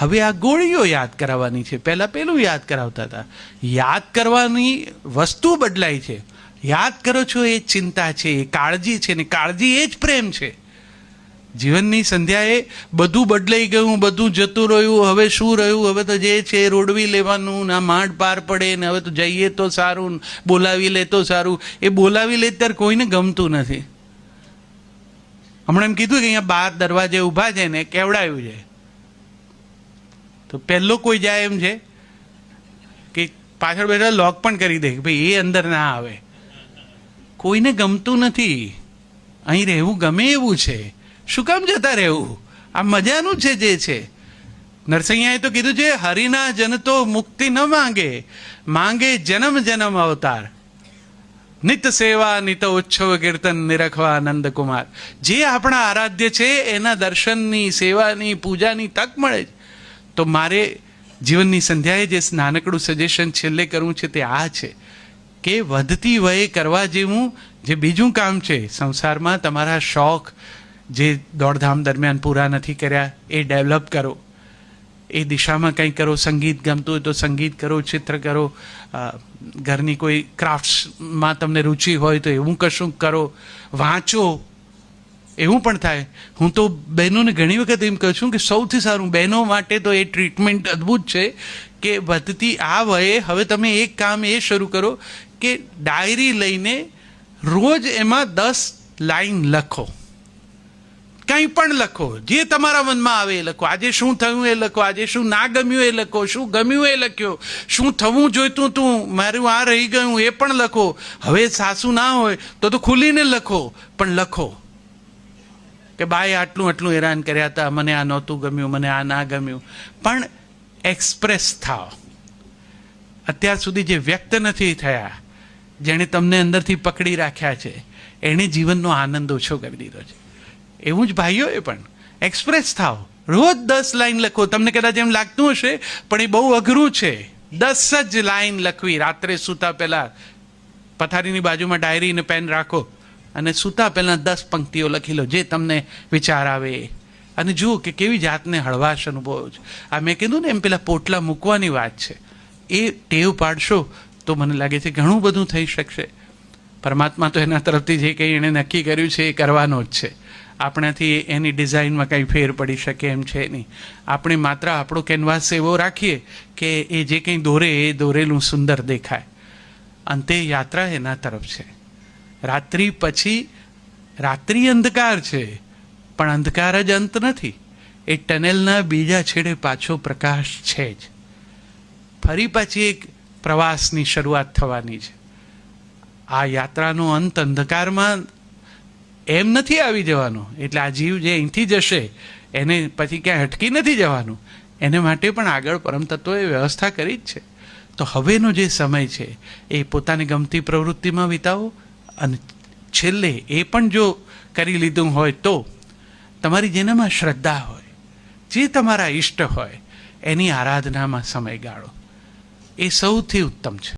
Speaker 1: હવે આ ગોળીઓ યાદ કરાવવાની છે. પહેલાં પેલું યાદ કરાવતા હતા. યાદ કરવાની વસ્તુ બદલાય છે. યાદ કરો છો એ ચિંતા છે, એ કાળજી છે, ને કાળજી એ જ પ્રેમ છે. જીવનની સંધ્યાએ બધું બદલાઈ ગયું, બધું જતું રહ્યું. હવે શું રહ્યું? હવે તો જે છે રોડવી લેવાનું, ના માંડ પાર પડે ને હવે તો જઈએ તો સારું, બોલાવી લે તો સારું. એ બોલાવી લે ત્યારે કોઈને ગમતું નથી. હમણાં એમ કીધું કે અહીંયા 12 દરવાજે ઊભા છે ને કેવડાયું છે, તો પહેલો કોઈ જાય એમ છે કે પાછળ બેઠા લોક પણ કરી દે કે ભાઈ એ અંદર ના આવે. કોઈને ગમતું નથી. અહીં રહેવું ગમે એવું છે. શું કામ જતા રહેવું? આ મજાનું છે જે છે. નરસૈયાએ તો કીધું છે હરિના જન તો મુક્તિ ન માંગે, માંગે જન્મ જન્મ અવતાર. નિત સેવા નિત ઉચ્છવ કીર્તન નિરખવા આનંદ કુમાર. જે આપણા આરાધ્ય છે એના દર્શનની, સેવાની, પૂજાની તક મળે તો મારે જીવનની સંધ્યાએ જે નાનકડું સજેશન છેલ્લે કરવું છે તે આ છે કે વધતી વયે કરવા જેવું જે બીજું કામ છે સંસારમાં, તમારા શોખ જે દોડધામ દરમિયાન પૂરા નથી કર્યા એ ડેવલપ કરો, એ દિશામાં કંઈ કરો. સંગીત ગમતું હોય તો સંગીત કરો, ચિત્ર કરો, ઘરની કોઈ ક્રાફ્ટ્સમાં તમને રુચિ હોય તો એવું કશું કરો, વાંચો. એવું પણ થાય. હું તો બહેનોને ઘણી વખત એમ કહું છું કે સૌથી સારું બહેનો માટે તો એ ટ્રીટમેન્ટ અદ્ભુત છે કે વધતી આ વયે હવે તમે એક કામ એ શરૂ કરો કે ડાયરી લઈને રોજ એમાં 10 લાઈન લખો. કંઈ પણ લખો, જે તમારા મનમાં આવે એ લખો. આજે શું થયું એ લખો, આજે શું ના ગમ્યું એ લખો, શું ગમ્યું એ લખ્યો, શું થવું જોઈતું તું મારું આ રહી ગયું એ પણ લખો. હવે સાસુ ના હોય તો ખુલીને લખો, પણ લખો કે બાએ આટલું આટલું હેરાન કર્યા હતા, મને આ નહોતું ગમ્યું, મને આ ના ગમ્યું. પણ એક્સપ્રેસ થાવ. અત્યાર સુધી જે વ્યક્ત નથી થયા, જેણે તમને અંદરથી પકડી રાખ્યા છે, એણે જીવનનો આનંદ ઓછો કરી દીધો છે. એવું જ ભાઈઓએ પણ એક્સપ્રેસ થાવ. રોજ 10 લાઈન લખો. તમને કદાચ એમ લાગતું હશે પણ એ બહુ અઘરું છે. 10 જ લાઈન લખવી. રાત્રે સૂતા પહેલાં પથારીની બાજુમાં ડાયરી અને પેન રાખો અને સૂતા પહેલાં 10 પંક્તિઓ લખી લો, જે તમને વિચાર આવે. અને જુઓ કે કેવી જાતને હળવાશ અનુભવો છો. આ મેં કીધું ને એમ પેલા પોટલા મૂકવાની વાત છે, એ ટેવ પાડશો તો મને લાગે છે ઘણું બધું થઈ શકશે. પરમાત્મા તો એના તરફથી જે કંઈ એણે નક્કી કર્યું છે એ કરવાનો જ છે. આપણાથી એની ડિઝાઇનમાં કંઈ ફેર પડી શકે એમ છે નહીં. આપણે માત્ર આપણો કેનવાસ એવો રાખીએ કે એ જે કંઈ દોરે એ દોરેલું સુંદર દેખાય. અંતે યાત્રા એના તરફ છે. રાત્રિ પછી રાત્રિ અંધકાર છે, પણ અંધકાર જ અંત નથી. એ ટનેલના બીજા છેડે પાછો પ્રકાશ છે જ. ફરી પાછી એક પ્રવાસની શરૂઆત થવાની છે. આ યાત્રાનો અંત અંધકારમાં એમ નથી આવી જવાનો. એટલે આ જીવ જે અહીંથી જશે એને પછી ક્યાંય અટકી નથી જવાનું. એને માટે પણ આગળ પરમ તત્વોએ વ્યવસ્થા કરી જ છે. તો હવેનો જે સમય છે એ પોતાની ગમતી પ્રવૃત્તિમાં વિતાવો. અને છેલ્લે એ પણ જો કરી લીધું હોય તો તમારી જેનામાં શ્રદ્ધા હોય, જે તમારા ઈષ્ટ હોય, એની આરાધનામાં સમય ગાળો. એ સૌથી ઉત્તમ છે.